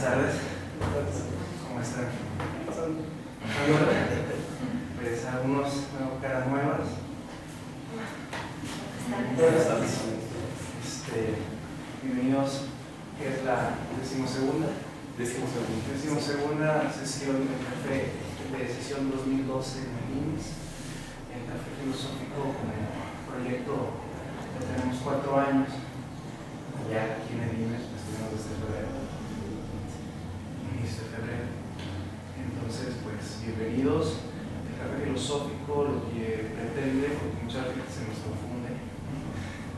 tardes. ¿Cómo están? Pues algunos caras nuevas. Buenas tardes. Bienvenidos, que es la decimosegunda sesión del café de sesión 2012 en el IMSS, el Café Filosófico como proyecto que tenemos 4 años. Ya aquí en el IMSS pues tenemos desde febrero, inicio de febrero. Entonces, pues bienvenidos. El Café Filosófico lo que pretende, porque muchas veces se nos confunde,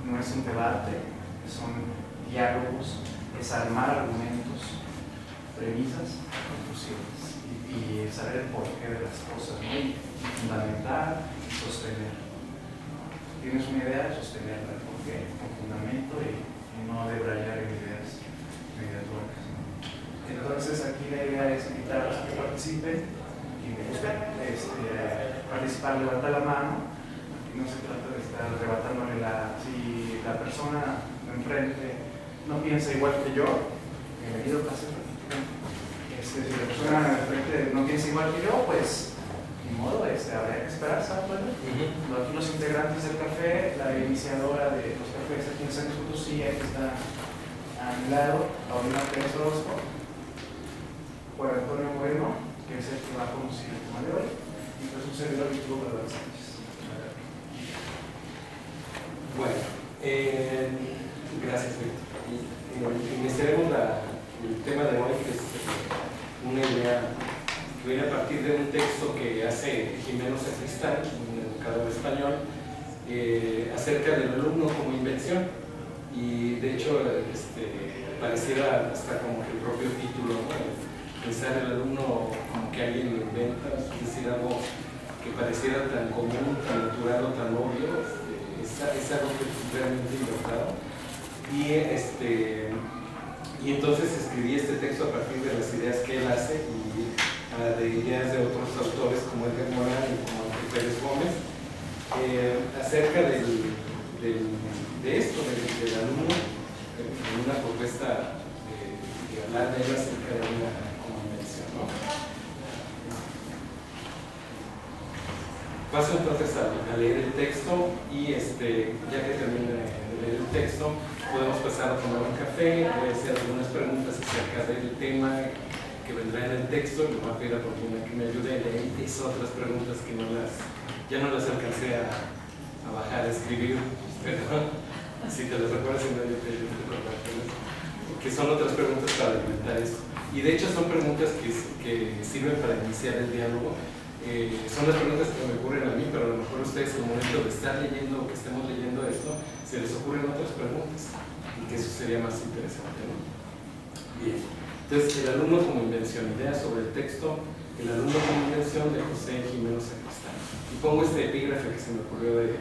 no es un debate, son diálogos, es armar argumentos, premisas, conclusiones y saber el porqué de las cosas, ¿no? Y fundamentar y sostener. Tienes una idea, sostenerla, el porqué, con fundamento y no debrayar en ideas locas, ¿no? Entonces aquí la idea es invitar a los que participen, quien guste participar, levanta la mano. Aquí no se trata de estar arrebatándole si la persona de enfrente no piensa igual que yo, bienvenido, pase. Si la persona de enfrente no piensa igual que yo, pues ni modo, habría que esperar, ¿sabes? Aquí los integrantes del café, la iniciadora de los cafés aquí en San Luis Potosí, que está a mi lado, Paulina Pérez Orozco, Juan Antonio Moreno, que es el que va a conducir el tema de hoy, y pues un servidor Víctor Galván Sánchez. Bueno, gracias, Víctor. Iniciaremos el tema de hoy, que es una idea que viene a partir de un texto que hace Jimeno Sacristán, un educador español, acerca del alumno como invención. Y de hecho, pareciera hasta como que el propio título, ¿no? Pensar el alumno como que alguien lo inventa, es decir, algo que pareciera tan común, tan natural o tan obvio, es algo que es realmente inventado. Y entonces escribí este texto a partir de las ideas que él hace y de ideas de otros autores como Edgar Morin y como Ángel Pérez Gómez, acerca de esto, del alumno, en una propuesta de hablar de él acerca de una como invención, ¿no? Paso entonces a leer el texto y ya que termine de leer el texto, podemos pasar a tomar un café. Voy a hacer algunas preguntas acerca del tema que vendrá en el texto y le voy a pedir a Paulina que me ayude a leer. Hizo otras preguntas que ya no las alcancé a bajar, a escribir, pero si te las recuerdas en medio te recordártelas, que son otras preguntas para alimentar esto. Y de hecho son preguntas que sirven para iniciar el diálogo. Son las preguntas que me ocurren a mí, pero a lo mejor ustedes en el momento de estar leyendo o que estemos leyendo esto, se les ocurren otras preguntas y que eso sería más interesante, ¿no? Bien, entonces el alumno como invención, idea sobre el texto, el alumno como invención de José Jimeno Sacristán. Y pongo este epígrafe que se me ocurrió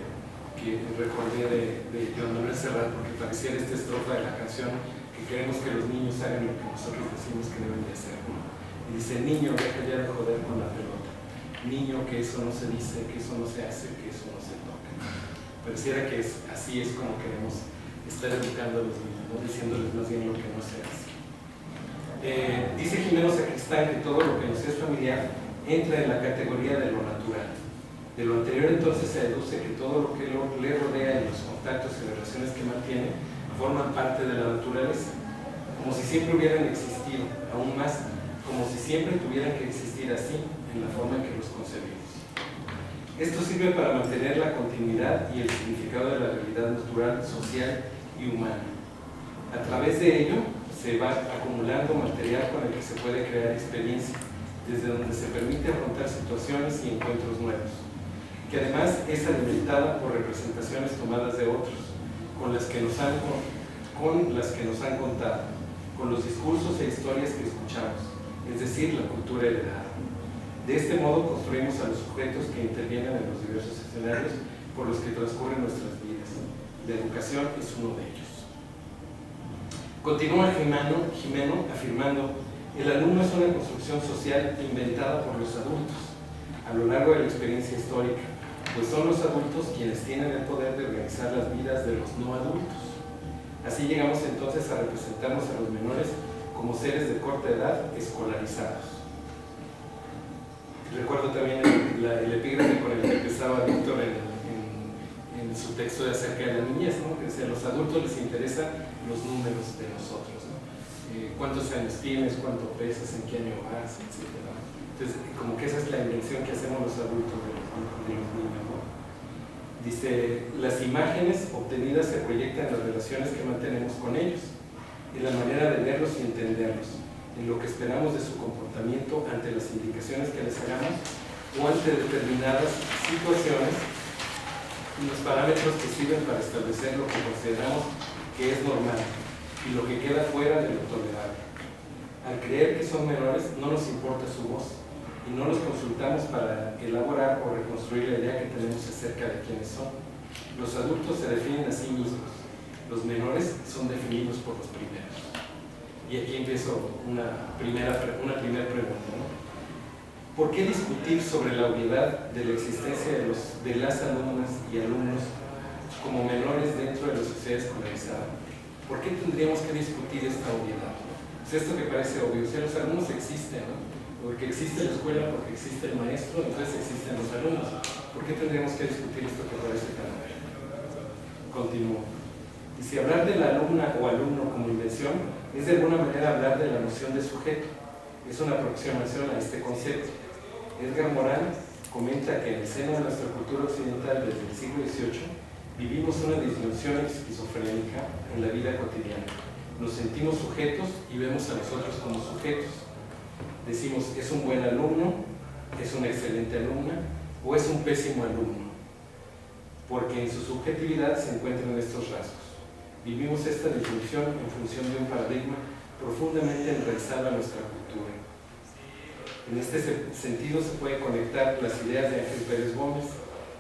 que recordé de Joan Manuel Serrat, porque pareciera esta estrofa de la canción que queremos que los niños hagan lo que nosotros decimos que deben de hacer, ¿no? Y dice: niño, deja ya de joder con la pelota. Niño, que eso no se dice, que eso no se hace, que eso no se toca. Pareciera que así es como queremos estar educando a los niños, ¿no? Diciéndoles más bien lo que no se hace. Dice Jimeno Sacristán que todo lo que nos es familiar entra en la categoría de lo natural. De lo anterior entonces se deduce que todo lo que le rodea en los contactos y relaciones que mantiene forman parte de la naturaleza, como si siempre hubieran existido, aún más, como si siempre tuvieran que existir así, en la forma en que los concebimos. Esto sirve para mantener la continuidad y el significado de la realidad natural, social y humana. A través de ello se va acumulando material con el que se puede crear experiencia, desde donde se permite afrontar situaciones y encuentros nuevos, que además es alimentada por representaciones tomadas de otros, con las que nos han contado, con los discursos e historias que escuchamos, es decir, la cultura heredada. De este modo construimos a los sujetos que intervienen en los diversos escenarios por los que transcurren nuestras vidas. La educación es uno de ellos. Continúa Jimeno afirmando: el alumno es una construcción social inventada por los adultos a lo largo de la experiencia histórica, pues son los adultos quienes tienen el poder de organizar las vidas de los no adultos. Así llegamos entonces a representarnos a los menores como seres de corta edad escolarizados. Recuerdo también el epígrafe con el que empezaba Víctor en su texto de acerca de la niñez, ¿no? Que decía, a los adultos les interesan los números de nosotros, ¿no? Cuántos años tienes, cuánto pesas, en qué año vas, etc. Entonces, como que esa es la invención que hacemos los adultos de los niños, ¿no? Dice, las imágenes obtenidas se proyectan en las relaciones que mantenemos con ellos, en la manera de verlos y entenderlos, en lo que esperamos de su comportamiento ante las indicaciones que les hagamos o ante determinadas situaciones, y los parámetros que sirven para establecer lo que consideramos que es normal y lo que queda fuera de lo tolerable. Al creer que son menores, no nos importa su voz y no los consultamos para elaborar o reconstruir la idea que tenemos acerca de quiénes son. Los adultos se definen a sí mismos, los menores son definidos por los primeros. Y aquí empiezo una primera pregunta, ¿no? ¿Por qué discutir sobre la obviedad de la existencia de las alumnas y alumnos como menores dentro de la sociedad escolarizada? ¿Por qué tendríamos que discutir esta obviedad? Pues esto que parece obvio, o sea, los alumnos existen, ¿no? Porque existe la escuela, porque existe el maestro, entonces existen los alumnos. ¿Por qué tendríamos que discutir esto que parece tan obvio? Continúo. Y si hablar de la alumna o alumno como invención es de alguna manera hablar de la noción de sujeto, es una aproximación a este concepto. Edgar Morin comenta que en el seno de nuestra cultura occidental desde el siglo XVIII vivimos una disminución esquizofrénica en la vida cotidiana. Nos sentimos sujetos y vemos a nosotros como sujetos. Decimos, es un buen alumno, es una excelente alumna o es un pésimo alumno, porque en su subjetividad se encuentran estos rasgos. Vivimos esta disminución en función de un paradigma profundamente enraizado a nuestra cultura. En este sentido se puede conectar las ideas de Ángel Pérez Gómez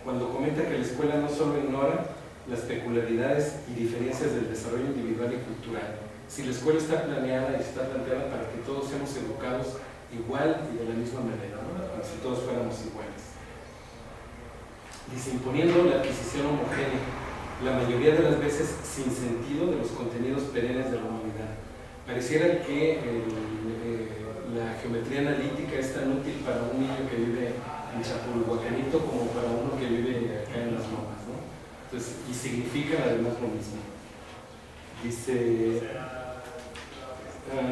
cuando comenta que la escuela no solo ignora las peculiaridades y diferencias del desarrollo individual y cultural. Si la escuela está planeada y está planteada para que todos seamos educados igual y de la misma manera, ¿no? Como si todos fuéramos iguales. Dice, imponiendo la adquisición homogénea, la mayoría de las veces sin sentido de los contenidos perennes de la humanidad. Pareciera que la geometría analítica es tan útil para un niño que vive en Chapulhuacanito como para uno que vive acá en las Lomas, ¿no? Entonces, y significan además lo mismo. Dice,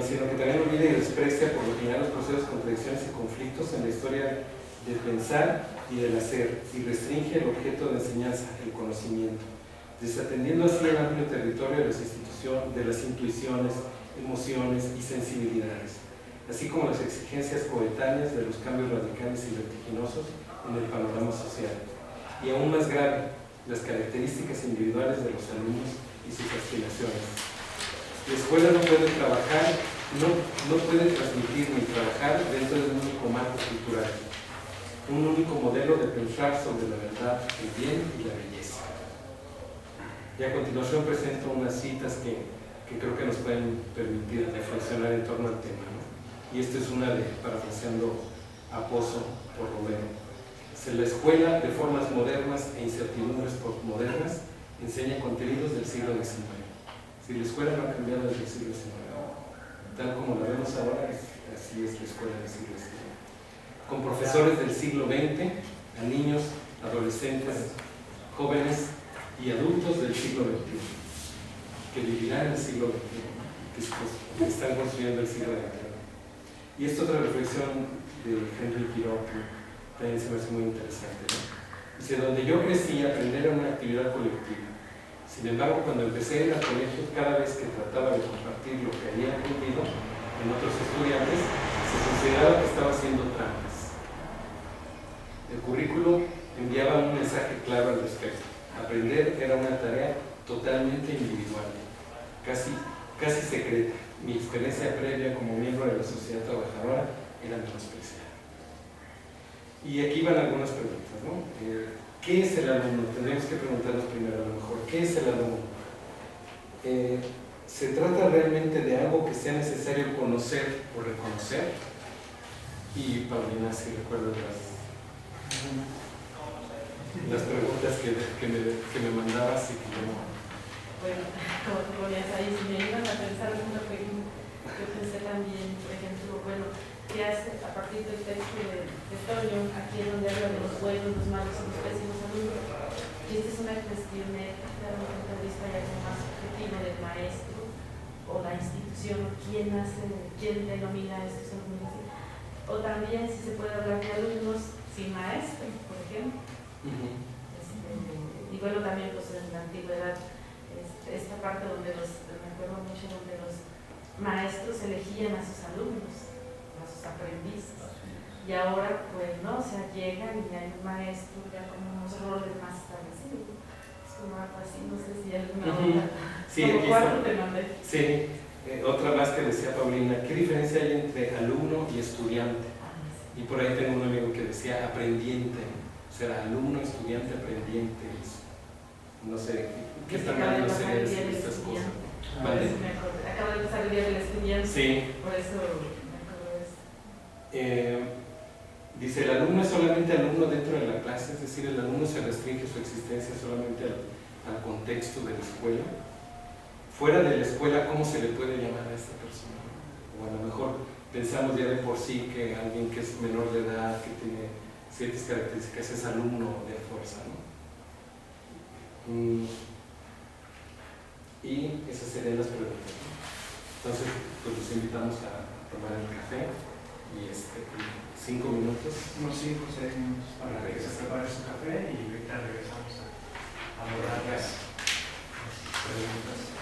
sino que también olvida y desprecia por lo general los procesos, contradicciones y conflictos en la historia del pensar y del hacer, y restringe el objeto de enseñanza, el conocimiento, desatendiendo así el amplio territorio de las intuiciones, emociones y sensibilidades, así como las exigencias coetáneas de los cambios radicales y vertiginosos en el panorama social, y aún más grave, las características individuales de los alumnos y sus aspiraciones. La escuela no puede trabajar, no puede transmitir ni trabajar dentro de un único marco cultural, un único modelo de pensar sobre la verdad, el bien y la belleza. Y a continuación presento unas citas que creo que nos pueden permitir reflexionar en torno al tema, ¿no? Y esta es una de, parafraseando a Pozo por Romero. La escuela, de formas modernas e incertidumbres postmodernas, enseña contenidos del siglo XIX. Si la escuela no ha cambiado desde el siglo XIX, tal como la vemos ahora, así es la escuela del siglo XIX. Con profesores del siglo XX, a niños, adolescentes, jóvenes y adultos del siglo XXI, que vivirán en el siglo XXI, que están construyendo el siglo XXI. Y esta otra reflexión de Henry Pirot también se me hace muy interesante, ¿no? Dice, donde yo crecí, aprender era una actividad colectiva. Sin embargo, cuando empecé en el colegio, cada vez que trataba de compartir lo que había aprendido en otros estudiantes, se consideraba que estaba haciendo trampas. El currículo enviaba un mensaje claro al respecto. Aprender era una tarea totalmente individual, casi secreta. Mi experiencia previa como miembro de la sociedad trabajadora era menospreciada. Y aquí van algunas preguntas, ¿no? ¿Qué es el alumno? Tendríamos que preguntarnos primero a lo mejor, ¿qué es el alumno? ¿Se trata realmente de algo que sea necesario conocer o reconocer? Y Paulina, si recuerdas las preguntas que me mandabas y que yo no. Bueno, como tú ponías ahí, si me iban a pensar una Yo pensé también, por ejemplo, bueno, que hace a partir del texto de Toño, aquí es donde habla de los buenos, los malos y los pésimos alumnos. Y esta es una cuestión ética, desde un punto de vista ya algo más objetivo del maestro o la institución, quién denomina a estos alumnos. O también si se puede hablar de alumnos sin maestro, por ejemplo. Y bueno, también pues en la antigüedad, esta parte donde me acuerdo mucho, donde los maestros elegían a sus alumnos, a sus aprendices. Y ahora, pues no, o sea, llegan y hay un maestro ya con unos roles más establecidos. Es como algo así, no sé si hay alguna otra. Sí, como aquí cuatro está. te mandé. Sí, otra más que decía Paulina, ¿qué diferencia hay entre alumno y estudiante? Y por ahí tengo un amigo que decía aprendiente, será alumno, estudiante, aprendiente. No sé, ¿qué tamaño sería decir estas cosas? ¿Vale? Acaba de pasar el día del estudiante, Sí. por eso me acuerdo de esto. Dice, el alumno es solamente alumno dentro de la clase, es decir, el alumno se restringe su existencia solamente al contexto de la escuela. Fuera de la escuela, ¿cómo se le puede llamar a esta persona? O a lo mejor pensamos ya de por sí que alguien que es menor de edad, que tiene ciertas características, es alumno de fuerza, ¿no? Y esas serían las preguntas, ¿no? Entonces, pues los invitamos a tomar el café y 5 minutos. Unos 5 o 6 minutos para que se prepare su café y ahorita regresamos a abordar las preguntas.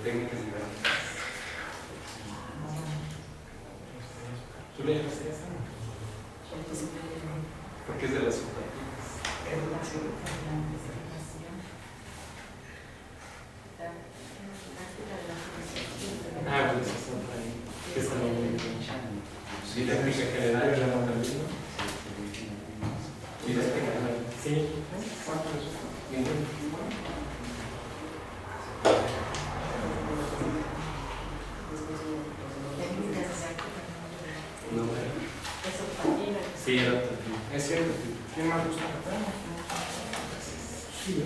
Técnicas didácticas. ¿Tú le llamas esa? Porque es de las optativas. Bueno, esa es otra ahí. Esa no me didáctica general, yo llamo también, ¿no? Didáctica general. Sí. ¿Cuántos? Ninguno. Sí, era optativa. Es cierto. ¿Quién más gusta? Sí,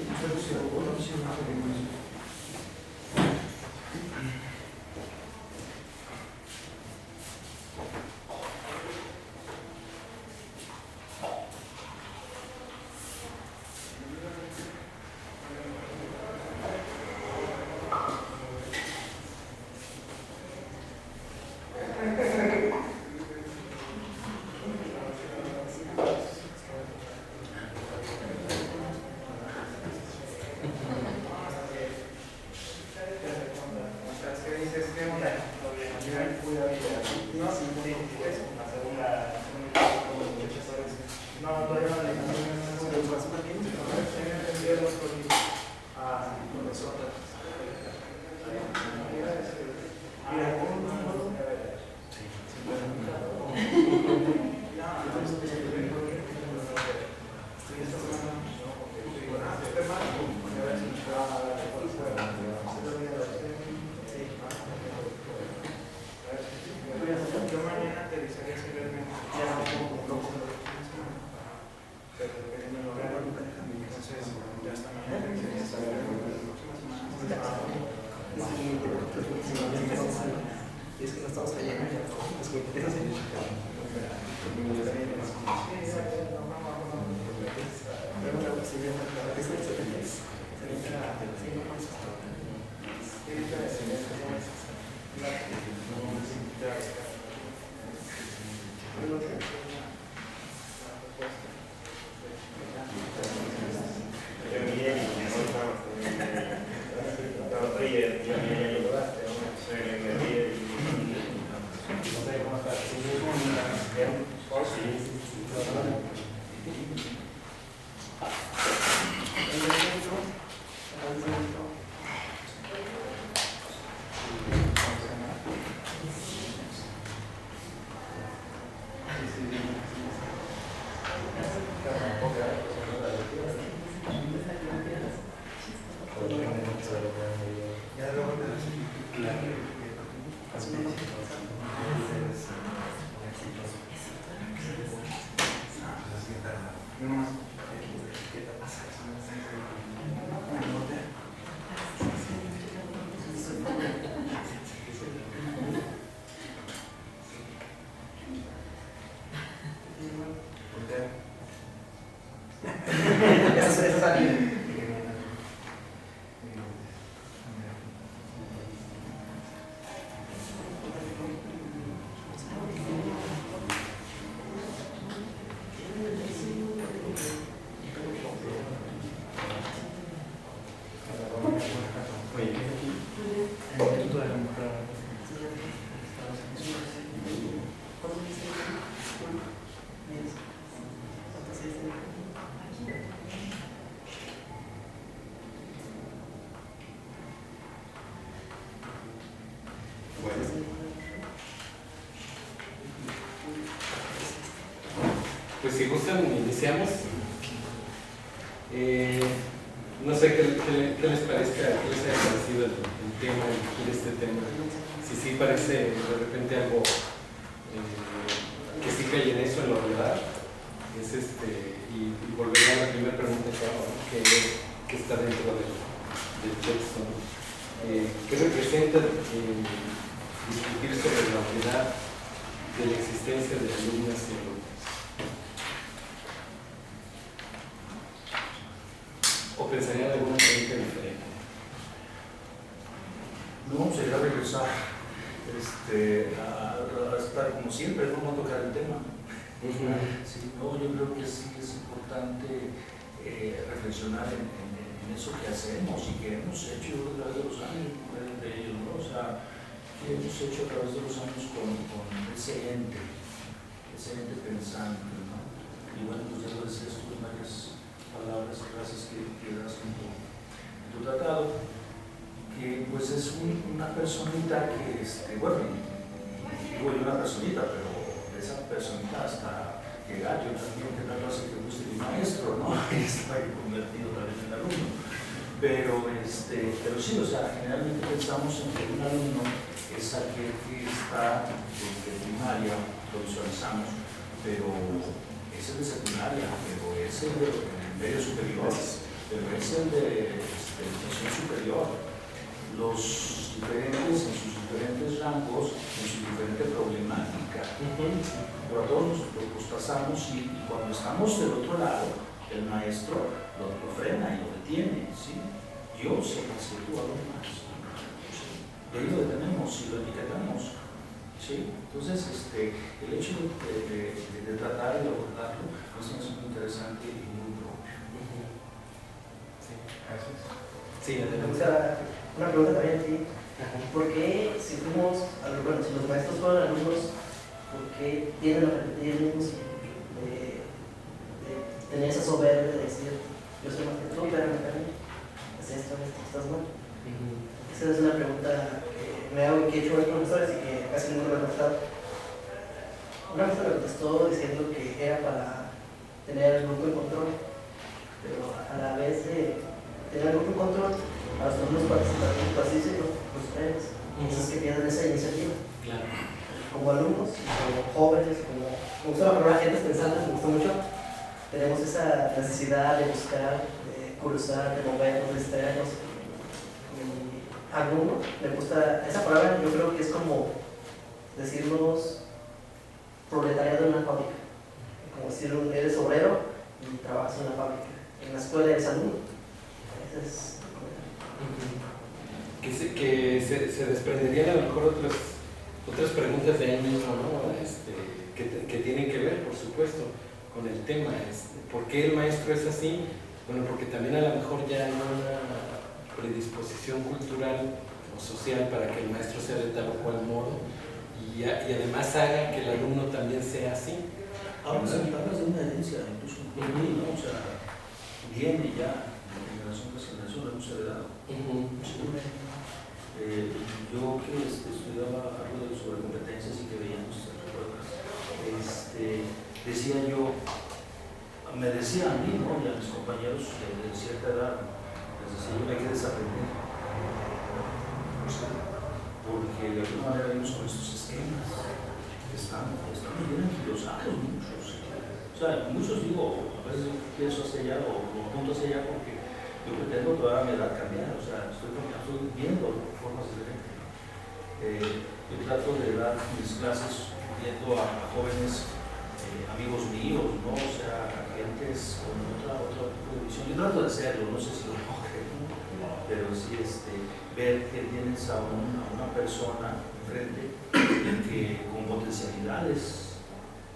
Esa es alguien. Pues si gustan, iniciamos. No sé qué les parezca, qué les haya parecido el tema, elegir este tema. Si sí parece de repente algo que sí cae en eso, en lo verdad, es y volvería a la primera pregunta que está dentro del texto, ¿no? ¿Qué representa discutir sobre la unidad de la existencia de alumnas y alumnos? ¿O pensarían en alguna pregunta diferente? No, sería regresar a estar como siempre, no a tocar el tema. Sí, no, yo creo que sí es importante reflexionar en eso que hacemos y que hemos hecho a través de los años, de ellos, ¿no? O sea, que hemos hecho a través de los años con ese ente pensante, ¿no? Y bueno, pues ya lo decías tú en varias palabras y frases que das en tu tratado, que pues es una personita que, bueno, digo yo una personita, pero de esa personita hasta llegar, yo también que tal hace que fuiste mi maestro, ¿no? Estaba convertido también en alumno. Pero sí, o sea, generalmente pensamos en que un alumno es aquel que está desde primaria, lo visualizamos, pero es el de secundaria, pero es el de medio superior, pero es el de educación superior. Los diferentes, en sus diferentes rangos, en su diferente problemática. Pero a todos nos pasamos y cuando estamos del otro lado, el maestro lo frena y lo detiene, ¿sí? Yo sé que tú algo más. Y ahí lo detenemos y lo etiquetamos. ¿Sí? Entonces, el hecho de tratar de abordarlo es muy interesante y muy propio. Sí, gracias. Sí, una pregunta también a ti. ¿Por qué, si si los maestros fueron alumnos, por qué tienden a repetir el mismo ciclo? De tener esa soberbia de decir, yo soy más que tú, pero es esto, estás mal. Esa es una pregunta que me hago y que he hecho a los profesores y que casi nunca me han contestado. Una vez me contestó diciendo que era para tener el grupo en control, pero a la vez de tener el grupo en control, a los alumnos participantes pacíficos, los ustedes, entonces que pierden esa iniciativa. Claro. Como alumnos, como jóvenes, como me gusta la palabra gente pensando, me gusta mucho, tenemos esa necesidad de buscar, de cruzar, de movernos, de distraernos. Alumno, me gusta esa palabra, yo creo que es como decirnos proletariado en una fábrica, como decir eres obrero y trabajas en una fábrica, en la escuela eres alumno. Ese es que se desprenderían a lo mejor otras preguntas de ahí mismo, ¿no? Que tienen que ver, por supuesto, con el tema. ¿Por qué el maestro es así? Bueno, porque también a lo mejor ya hay una predisposición cultural o social para que el maestro sea de tal o cual modo y además haga que el alumno también sea así. Hablas de una herencia, incluso en mí, ¿no? O sea, viene ya de generación tras generación, lo hemos heredado. Yo que estudiaba algo sobre competencias y que veíamos pruebas, decía yo, me decía a mí, ¿no? Y a mis compañeros de cierta edad, les decía yo, hay que desaprender. Porque de alguna manera vimos con estos esquemas que están bien anquilosados muchos. O sea, muchos digo, a veces pienso hacia allá o apunto hacia allá porque yo pretendo toda mi edad cambiar, o sea, estoy viendo formas diferentes. Yo trato de dar mis clases viendo a jóvenes amigos míos, ¿no? O sea, a gentes con otra trato de hacerlo, no sé si lo logre, pero sí ver que tienes a una persona enfrente con potencialidades,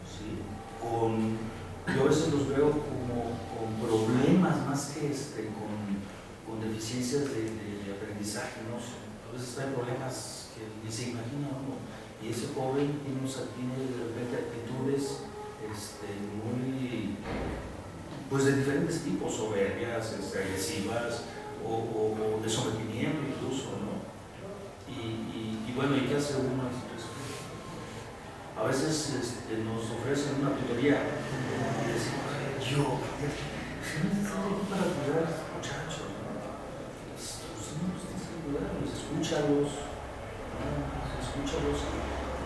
¿sí? Yo a veces los veo como con problemas más que con deficiencias de aprendizaje, ¿no? A veces traen problemas que ni se imagina uno. Y ese joven tiene de repente actitudes muy, pues de diferentes tipos, soberbias, agresivas o de sometimiento incluso, ¿no? Y bueno, ¿y qué hace uno? A veces nos ofrecen una tutoría y decimos, yo, para cuidar a los muchachos, ¿no? Pues no los tienes que cuidar, escúchalos,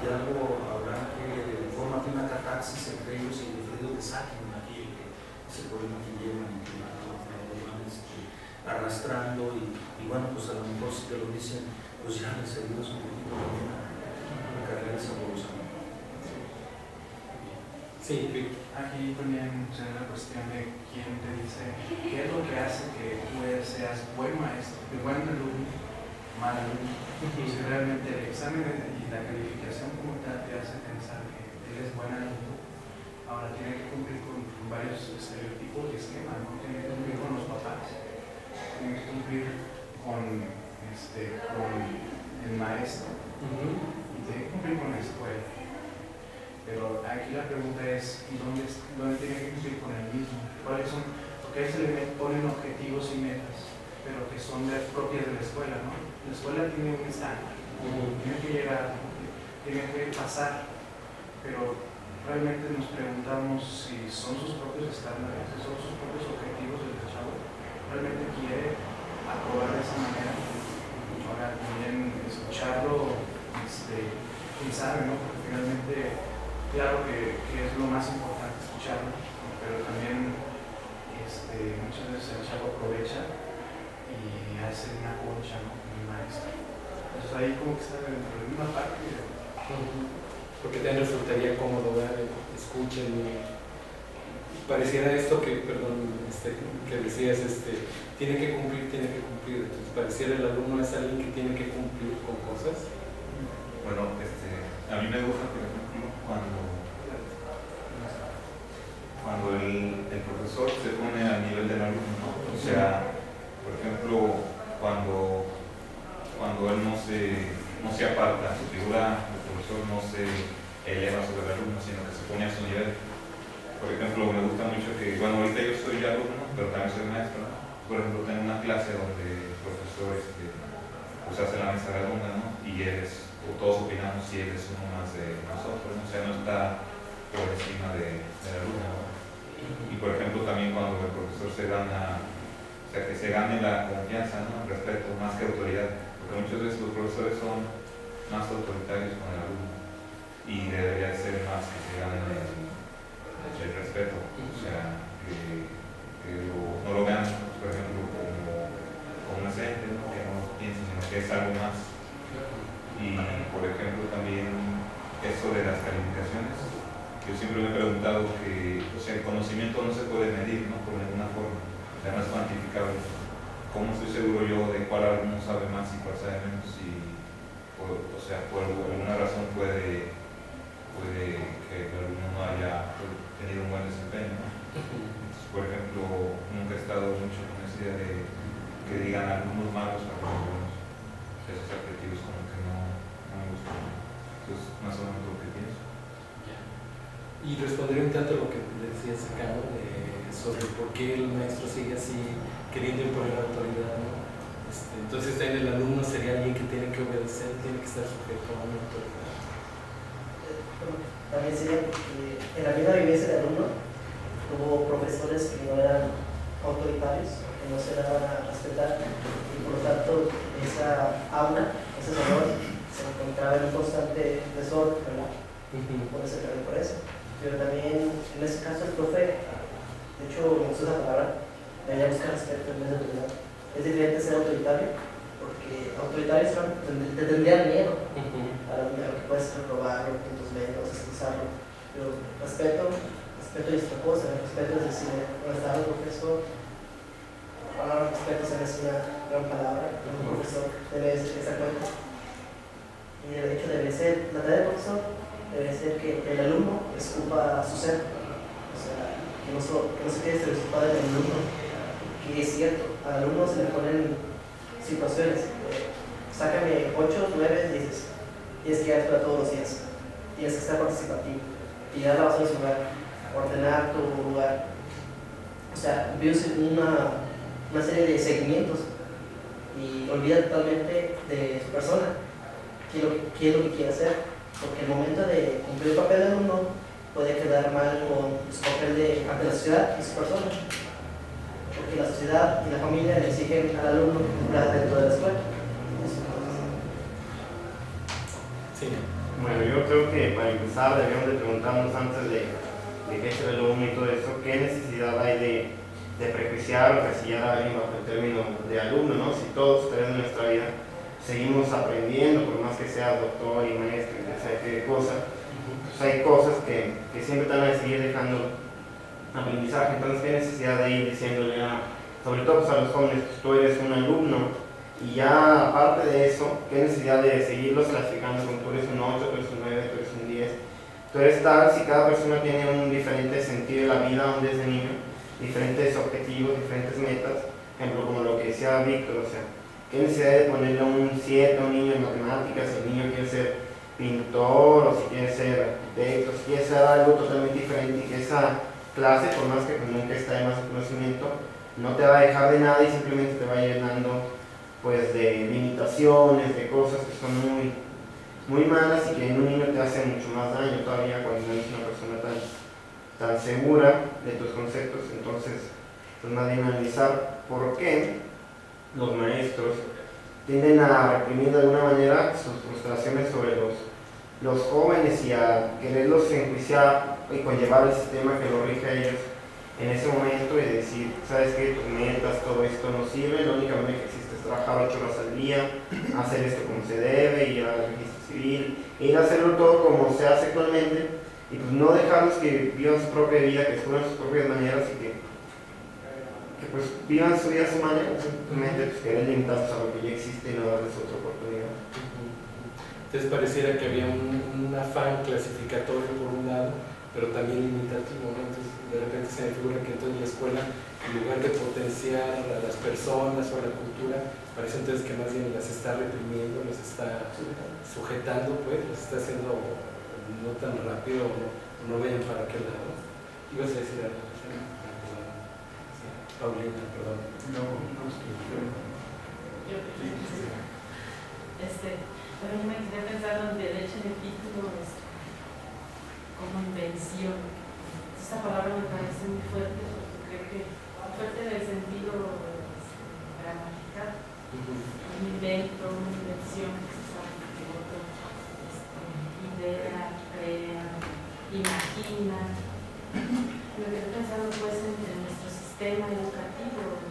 y algo habrá que formar una catarsis entre ellos y que saquen ese problema que llevan y que lo van arrastrando y bueno, pues a lo mejor si te lo dicen, pues ya les ayudas un poquito también a cargar esa bolsa. Sí, aquí también se da la cuestión de quién te dice qué es lo que hace que tú seas buen maestro, buen alumno, mal alumno. Si realmente el examen y la calificación como tal te hace pensar que eres buen alumno, ahora tiene que cumplir con varios estereotipos y esquemas, ¿no? Tiene que cumplir con los papás, tiene que cumplir con el maestro y tiene que cumplir con la escuela. Pero aquí la pregunta es, ¿dónde tiene que cumplir con el mismo? ¿Cuáles son? Porque ahí se le ponen objetivos y metas, pero que son propias de la escuela, ¿no? La escuela tiene un estándar, tiene que llegar, tiene que pasar, pero realmente nos preguntamos si son sus propios estándares, si son sus propios objetivos del chavo, realmente quiere aprobar de esa manera. Ahora también escucharlo, quién sabe, ¿no? Porque finalmente, claro que es lo más importante escucharlo, pero también muchas veces el chavo aprovecha y hace una concha, ¿no? Con el maestro. Entonces ahí como que está dentro de una parte. Porque también resultaría cómodo ver, escuchen y pareciera esto que, perdón, que decías, tiene que cumplir, entonces pareciera el alumno es alguien que tiene que cumplir con cosas. Bueno, a mí me gusta, por ejemplo, cuando el profesor se pone al nivel del alumno, ¿no? O sea, por ejemplo, cuando él no se aparta, su figura del profesor no se eleva sobre el alumno, sino que se pone a su nivel. Por ejemplo, me gusta mucho que, bueno, ahorita yo soy alumno, pero también soy maestro, ¿no? Por ejemplo, tengo una clase donde el profesor pues hace la mesa redonda, ¿no? Y todos opinamos si él es uno más de nosotros, ¿no? O sea, no está por encima del alumno, ¿no? Y por ejemplo, también cuando el profesor que se gane la confianza, ¿no? El respeto, más que autoridad, porque muchas veces los profesores son más autoritarios con el alumno y debería ser más que se ganen el respeto, o sea, que no lo vean, por ejemplo, como un excelente, ¿no? Que no piensen, sino que es algo más. Y por ejemplo también eso de las calificaciones, yo siempre me he preguntado que, o sea, el conocimiento no se puede medir, ¿no? Por ninguna forma, o sea, no es cuantificable. ¿Cómo estoy seguro yo de cuál alumno sabe más y cuál sabe menos? O sea, por alguna razón puede que el alumno no haya tenido un buen desempeño, ¿no? Entonces, por ejemplo, nunca he estado mucho con esa idea de que digan alumnos malos a los buenos. Esos adjetivos como que no me gustan. Entonces, más o menos lo que pienso. Y responderé un tanto a lo que decías acá, ¿no? Sobre por qué el maestro sigue así queriendo imponer autoridad, ¿no? Entonces el alumno sería alguien que tiene que obedecer, tiene que estar sujeto a una autoridad. También sería porque en la misma vivencia del alumno hubo profesores que no eran autoritarios, que no se daban a respetar, y por lo tanto esa aula, ese salón, se encontraba en un constante desorden, ¿verdad? Por eso. Pero también en ese caso el profe, de hecho me usó esa palabra, debería buscar respeto en vez de autoridad. Es diferente ser autoritario, porque autoritarios te tendrían miedo a lo que puedes reprobarlo, puntos medios, expulsarlo. Pero respeto es otra cosa. Respeto es decir, no está el profesor, cierto, al alumno se le ponen situaciones, sácame 8, 9, 10, tienes que ir a la escuela todos los días, tienes que ser participativo, y ya la vas a solucionar, ordenar tu lugar. O sea, vives una serie de seguimientos y olvida totalmente de su persona, qué es lo que quiere hacer, porque el momento de cumplir el papel de alumno puede quedar mal con su papel ante la sociedad y su persona, porque la sociedad y la familia le exigen al alumno cumplir dentro de la escuela. Sí. Bueno, yo creo que para empezar debemos de preguntarnos antes de qué es el alumno y todo eso, qué necesidad hay de prejuiciar o encasillar a alguien bajo el término de alumno, ¿no? Si todos ustedes en nuestra vida seguimos aprendiendo, por más que sea doctor y maestro, y que sea qué cosa, pues hay cosas que siempre te van a seguir dejando aprendizaje. Entonces, ¿qué necesidad de ir diciéndole sobre todo pues, a los jóvenes, pues tú eres un alumno? Y ya aparte de eso, ¿qué necesidad de seguirlos clasificando como tú eres un 8, tú eres un 9, tú eres un 10? Tú eres tal, si cada persona tiene un diferente sentido de la vida aún desde niño, diferentes objetivos, diferentes metas, por ejemplo, como lo que decía Víctor, o sea, ¿qué necesidad de ponerle un 7 a un niño en matemáticas si el niño quiere ser pintor o si quiere ser arquitecto, si quiere ser algo totalmente diferente y que esa clase, por más que nunca está de más conocimiento, no te va a dejar de nada y simplemente te va llenando pues de limitaciones, de cosas que son muy malas y que en un niño te hacen mucho más daño todavía cuando no eres una persona tan segura de tus conceptos. Entonces, pues más bien analizar por qué los maestros tienden a reprimir de alguna manera sus frustraciones sobre los jóvenes y a quererlos enjuiciar y conllevar el sistema que los rige a ellos en ese momento y decir, sabes que tus metas, todo esto no sirve, la única manera que existe es trabajar 8 horas al día, hacer esto como se debe, ir al registro civil, ir a hacerlo todo como se hace actualmente y pues no dejarlos que vivan su propia vida, que descubran sus propias maneras y que pues vivan su vida a su manera, simplemente pues querer limitarlos a lo que ya existe y no darles otra oportunidad. Entonces pareciera que había un afán clasificatorio por un lado, pero también limitativo, ¿no? Entonces de repente se me figura que entonces la escuela, en lugar de potenciar a las personas o a la cultura, parece entonces que más bien las está reprimiendo, las está sujetando, pues, las está haciendo no tan rápido o no vayan para aquel lado. ¿Ibas a decir algo? Paulina, perdón. No, estoy bien. Pero yo me quedé pensando en derecho en el título como invención. Esta palabra me parece muy fuerte, porque creo que fuerte en el sentido gramatical. Un invento, una invención que se sabe que otro idea, crea, imagina. Me quedé pensando pues en nuestro sistema educativo.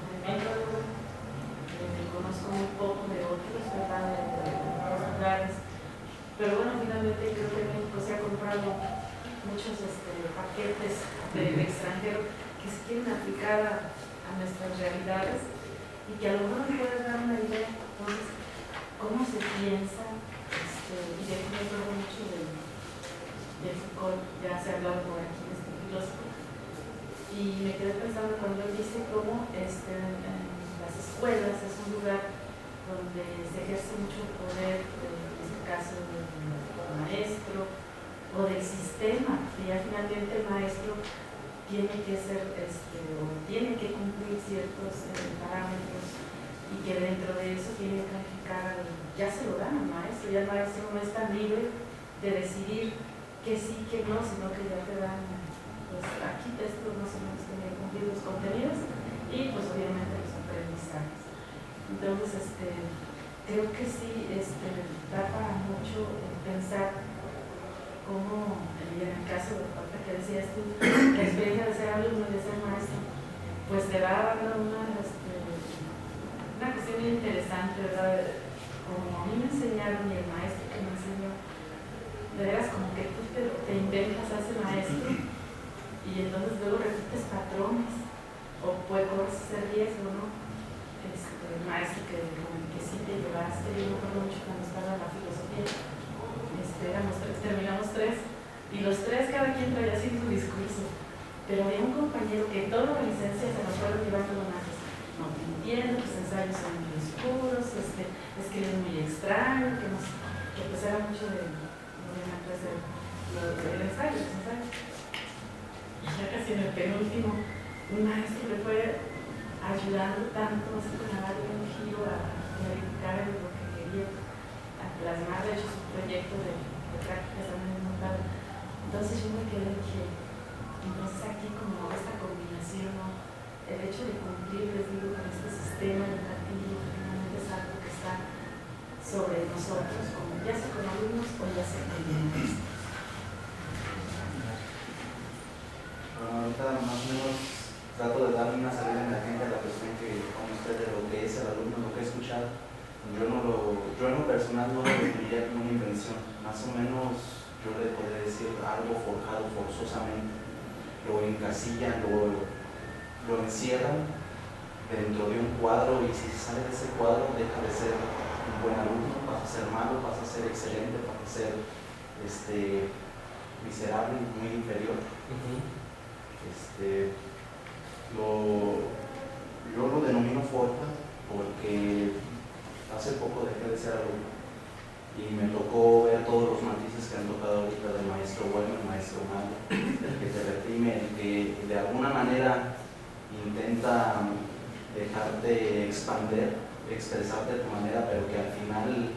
Conozco muy poco de otros, ¿verdad? De otros lugares. Pero bueno, finalmente creo que México se ha comprado muchos paquetes del extranjero que se quieren aplicar a nuestras realidades y que a lo mejor me pueden dar una idea. Entonces, ¿cómo se piensa? Y de aquí me acuerdo mucho de Foucault, ya se ha hablado por aquí de este filósofo. Y me quedé pensando cuando él dice cómo las escuelas es un lugar donde se ejerce mucho poder, en este caso del maestro o del sistema, que ya finalmente el maestro tiene que ser, tiene que cumplir ciertos parámetros y que dentro de eso tiene que calificar, ya se lo dan al maestro, ya el maestro no es tan libre de decidir que sí, que no, sino que ya te dan, pues aquí esto más o menos tiene que cumplir los contenidos y pues obviamente los aprendizajes. Entonces, creo que sí da para mucho pensar cómo, en el caso de lo que decías tú, la experiencia de ser alumno y de ser maestro, pues te va dando una cuestión muy interesante, ¿verdad? Como a mí me enseñaron y el maestro que me enseñó, de veras como que tú te inventas a ese maestro y entonces luego repites patrones o corres ese riesgo, ¿no? El maestro que sí te llevaste, yo me acuerdo mucho cuando estaba en la filosofía, terminamos 3 y los 3 cada quien traía así su discurso, pero había un compañero que toda la licencia se nos fueron llevando los maestros. No, ensayos son muy oscuros, es que él es muy extraño, que pues era mucho de una clase del ensayo, los ensayos. Y ya casi en el penúltimo, un maestro le fue ayudando tanto, así con a darle un giro a clarificar lo que quería, a plasmar de hecho su proyecto de prácticas también montado. Entonces yo me quedé y dije, entonces aquí como esta combinación, ¿no? El hecho de cumplir, les digo, con este sistema educativo, que finalmente es algo que está sobre nosotros, como ya sea con alumnos o ya sea con niños. Ahorita más o menos trato de darle una salida en la gente a la cuestión que con usted de lo que es el alumno, lo que he escuchado. Yo en lo personal no lo definiría como una invención, más o menos yo le podría decir algo forjado forzosamente, lo encasillan, lo encierran dentro de un cuadro y si sale de ese cuadro deja de ser un buen alumno, pasa a ser malo, pasa a ser excelente, pasa a ser miserable, muy inferior. Yo lo denomino forja porque hace poco dejé de ser alumno y me tocó ver todos los matices que han tocado ahorita del maestro bueno, el maestro malo, el que te reprime, el que de alguna manera intenta dejarte expander, expresarte de tu manera, pero que al final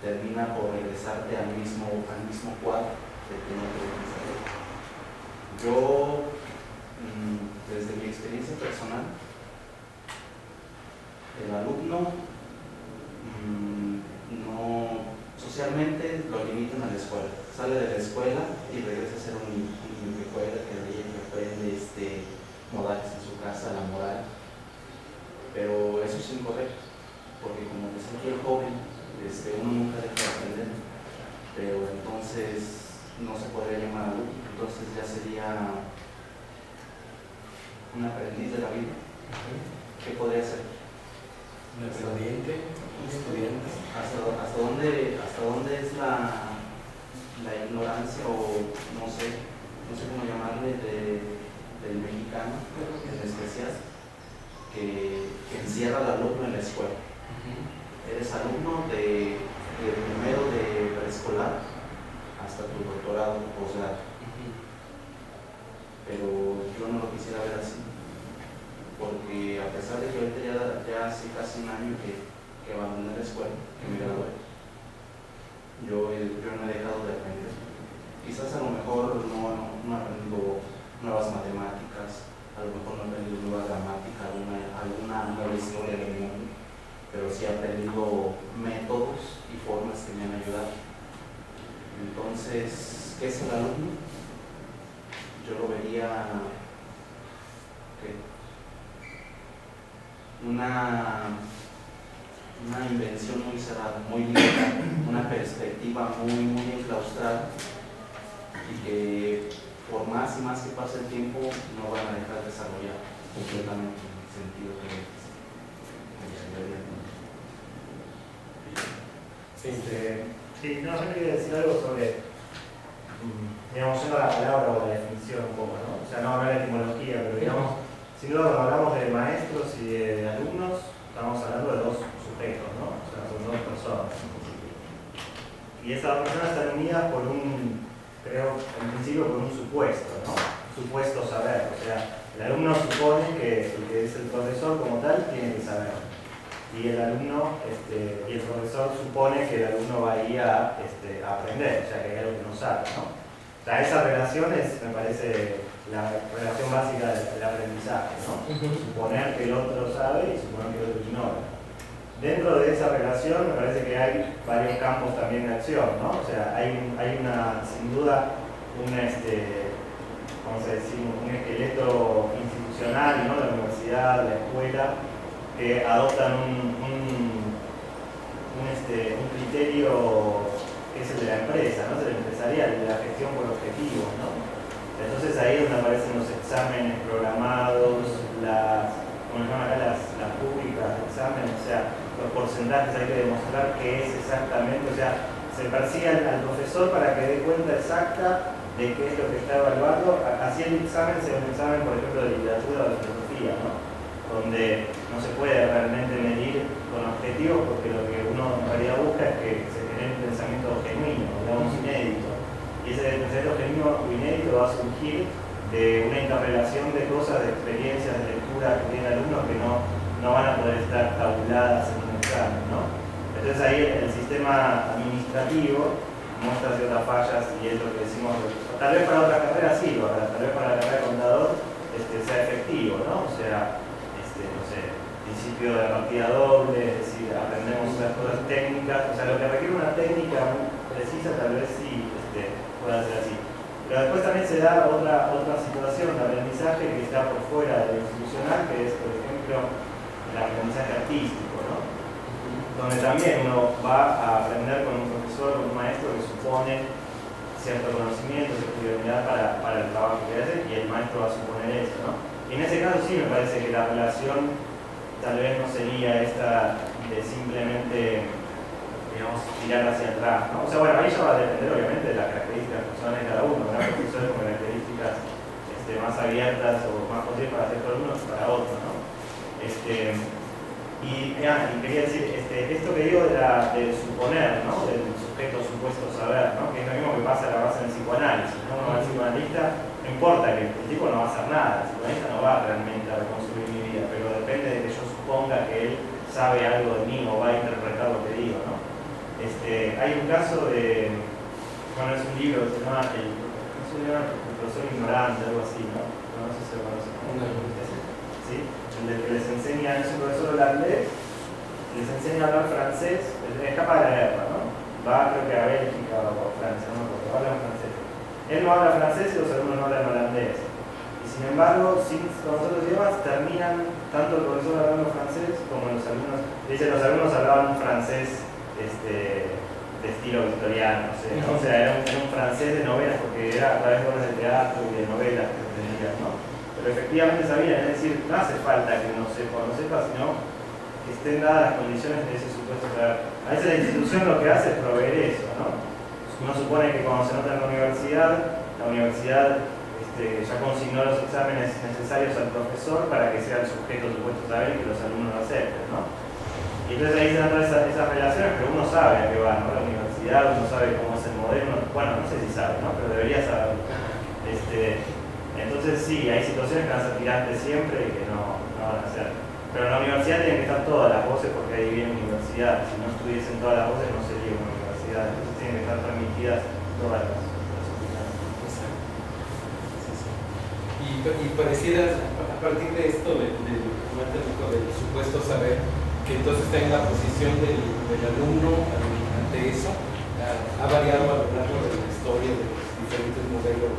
termina por regresarte al mismo cuadro que tiene que regresar. Yo, desde mi experiencia personal, el alumno no socialmente lo limitan a la escuela, sale de la escuela y regresa a ser un niño que juega, que ríe, que aprende modales en su casa, la moral, pero eso es incorrecto, porque como decía aquí el joven, uno nunca deja de aprender, pero entonces no se podría llamar alumno, entonces ya sería un aprendiz de la vida. ¿Qué podría ser? Un estudiante, ¿Hasta dónde es la ignorancia o no sé cómo llamarle del mexicano en especial que encierra al alumno en la escuela? Eres alumno de primero de preescolar hasta tu doctorado, tu posgrado. Pero yo no lo quisiera ver así, porque a pesar de que ahorita ya hace casi un año que abandoné la escuela, que me gradué, yo no he dejado de aprender. Quizás a lo mejor no he aprendido nuevas matemáticas, a lo mejor no he aprendido nueva gramática, alguna nueva historia del mundo, pero sí he aprendido métodos y formas que me han ayudado. Entonces, ¿qué es el alumno? Yo lo vería una invención muy cerrada, muy limitada, una perspectiva muy enclaustrada y que por más y más que pase el tiempo no van a dejar de desarrollar completamente el sentido que se debería tener. Sí, no, yo quería decir algo sobre, digamos, yendo a la palabra o a la definición un poco, ¿no? O sea, no hablar de etimología, pero digamos, sin duda cuando hablamos de maestros y de alumnos, estamos hablando de dos sujetos, ¿no? O sea, son dos personas. Y esas dos personas están unidas por creo, en principio por un supuesto, ¿no? Supuesto saber, o sea, el alumno supone que el que es el profesor como tal tiene que saber. Y el alumno, y el profesor supone que el alumno va a ir a aprender, o sea que hay algo que no sabe, ¿no? O sea, esa relación me parece la relación básica del aprendizaje, ¿no? Suponer que el otro sabe y suponer que el otro ignora. Dentro de esa relación me parece que hay varios campos también de acción, ¿no? O sea, hay sin duda vamos a decir, un esqueleto institucional, ¿no? La universidad, la escuela, que adoptan un criterio que es el de la empresa, ¿no? Es el empresarial, el de la gestión por objetivos, ¿no? Entonces ahí es donde aparecen los exámenes programados, las públicas de examen, o sea, los porcentajes hay que demostrar qué es exactamente, o sea, se persigue al profesor para que dé cuenta exacta de qué es lo que está evaluando. Así el examen sea un examen, por ejemplo, de literatura o de filosofía, ¿no? Con donde no se puede realmente medir con objetivos, porque lo que uno en realidad busca es que se genere un pensamiento genuino, digamos inédito. Y ese pensamiento genuino o inédito va a surgir de una interrelación de cosas, de experiencias, de lectura que tiene el alumno que no van a poder estar tabuladas en un examen, ¿no? Entonces ahí el sistema administrativo muestra ciertas fallas y es lo que decimos, tal vez para otras carreras sí, tal vez para la carrera de contador sea efectivo, ¿no? O sea, no sé, principio de partida doble, es decir, aprendemos las cosas técnicas, o sea, lo que requiere una técnica muy precisa tal vez sí pueda ser así. Pero después también se da otra situación de aprendizaje que está por fuera de lo institucional, que es, por ejemplo, el aprendizaje artístico, ¿no? Donde también uno va a aprender con un profesor, con un maestro que supone cierto conocimiento, cierta idoneidad para el trabajo que hace, y el maestro va a suponer eso, ¿no? Y en ese caso sí me parece que la relación tal vez no sería esta de simplemente, digamos, tirar hacia atrás, ¿no? O sea, bueno, ahí ya va a depender obviamente de las características personales de cada uno, ¿no? Profesores con características más abiertas o más posibles para ciertos alumnos que para otros, ¿no? Y quería decir, esto que digo de suponer, ¿no? Del sujeto supuesto saber, ¿no? Que es lo mismo que pasa a la base en el psicoanálisis, ¿no? Uno va al psicoanalista, no importa que el tipo no va a hacer nada, el psicoanalista no va realmente a reconstruir mi vida, pero depende de que yo suponga que él sabe algo de mí o va a interpretar lo que digo, ¿no? Hay un caso de, bueno, es un libro que se llama El profesor ignorante, algo así, ¿no? No sé si se lo conoce. ¿Sí? El que les enseña, es un profesor holandés, les enseña a hablar francés, escapa de la guerra, ¿no? Va creo que a Bélgica o a Francia, no me acuerdo, habla en francés. Él no habla francés y los alumnos no hablan holandés. Y sin embargo, con los otros idiomas terminan tanto el profesor hablando francés como los alumnos. Dice, los alumnos hablaban un francés de estilo victoriano, no sé, ¿no? O sea, era un francés de novelas, porque era a través de obras de teatro y de novelas que aprendían, ¿no? Pero efectivamente sabían, es decir, no hace falta que uno sepa o no sepa, sino que estén dadas las condiciones de ese supuesto saber. A veces la institución lo que hace es proveer eso, ¿no? Uno supone que cuando se nota en la universidad ya consignó los exámenes necesarios al profesor para que sea el sujeto supuesto saber y que los alumnos lo acepten, ¿no? Y entonces ahí se dan todas esas relaciones, pero uno sabe a qué va, ¿no? La universidad, uno sabe cómo es el modelo, bueno, no sé si sabe, ¿no? Pero debería saberlo. Entonces sí, hay situaciones que van a ser tirantes siempre y que no van a ser. Pero en la universidad tienen que estar todas las voces porque ahí viene universidad. Si no estuviesen todas las voces no sería una universidad. Entonces tienen que estar transmitidas todas las opiniones. Y pareciera, a partir de esto, del supuesto saber, que entonces está en la posición del alumno ante eso, ha variado a lo largo de la historia de los diferentes modelos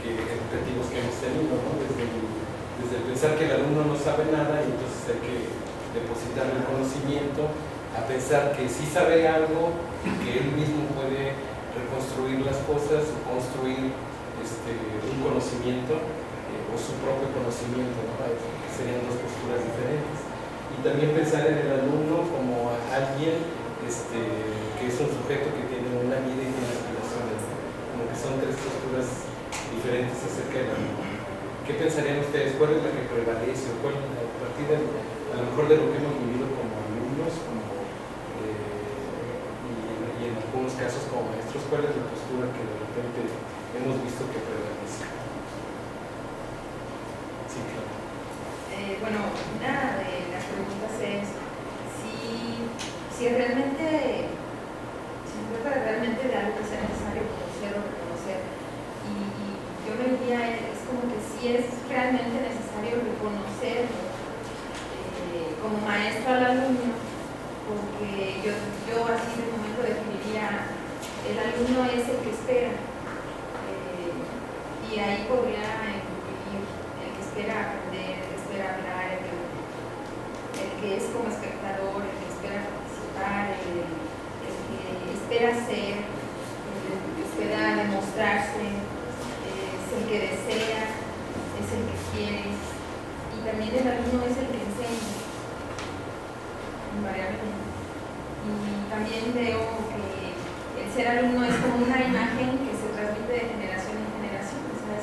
educativos que hemos tenido, ¿no? Desde el pensar que el alumno no sabe nada y entonces hay que depositarle el conocimiento, a pensar que sí sabe algo, que él mismo puede reconstruir las cosas o construir un conocimiento o su propio conocimiento, ¿no? Serían dos posturas diferentes. Y también pensar en el alumno como alguien que es un sujeto que tiene una vida y tiene aspiraciones, ¿no? Como que son tres posturas diferentes acerca del alumno. ¿Qué pensarían ustedes? ¿Cuál es la que prevalece? ¿O cuál, a partir de, a lo mejor de lo que hemos vivido como alumnos y en algunos casos como maestros, cuál es la postura que de repente hemos visto que prevalece? Sí, claro. Bueno, una de las preguntas es si realmente, si se trata realmente de algo que sea necesario conocer o reconocer. Y yo me diría, es como que si es realmente necesario reconocer como maestro al alumno, porque yo así de momento definiría, el alumno es el que espera, y ahí podría incluir el que espera aprender, el que espera hablar, el que es como espectador, el que espera participar, el que espera ser, el que espera demostrarse, es el que desea, es el que quiere, y también el alumno es el que enseña, invariablemente. Y también veo que el ser alumno es como una imagen que se transmite de generación en generación. O sea,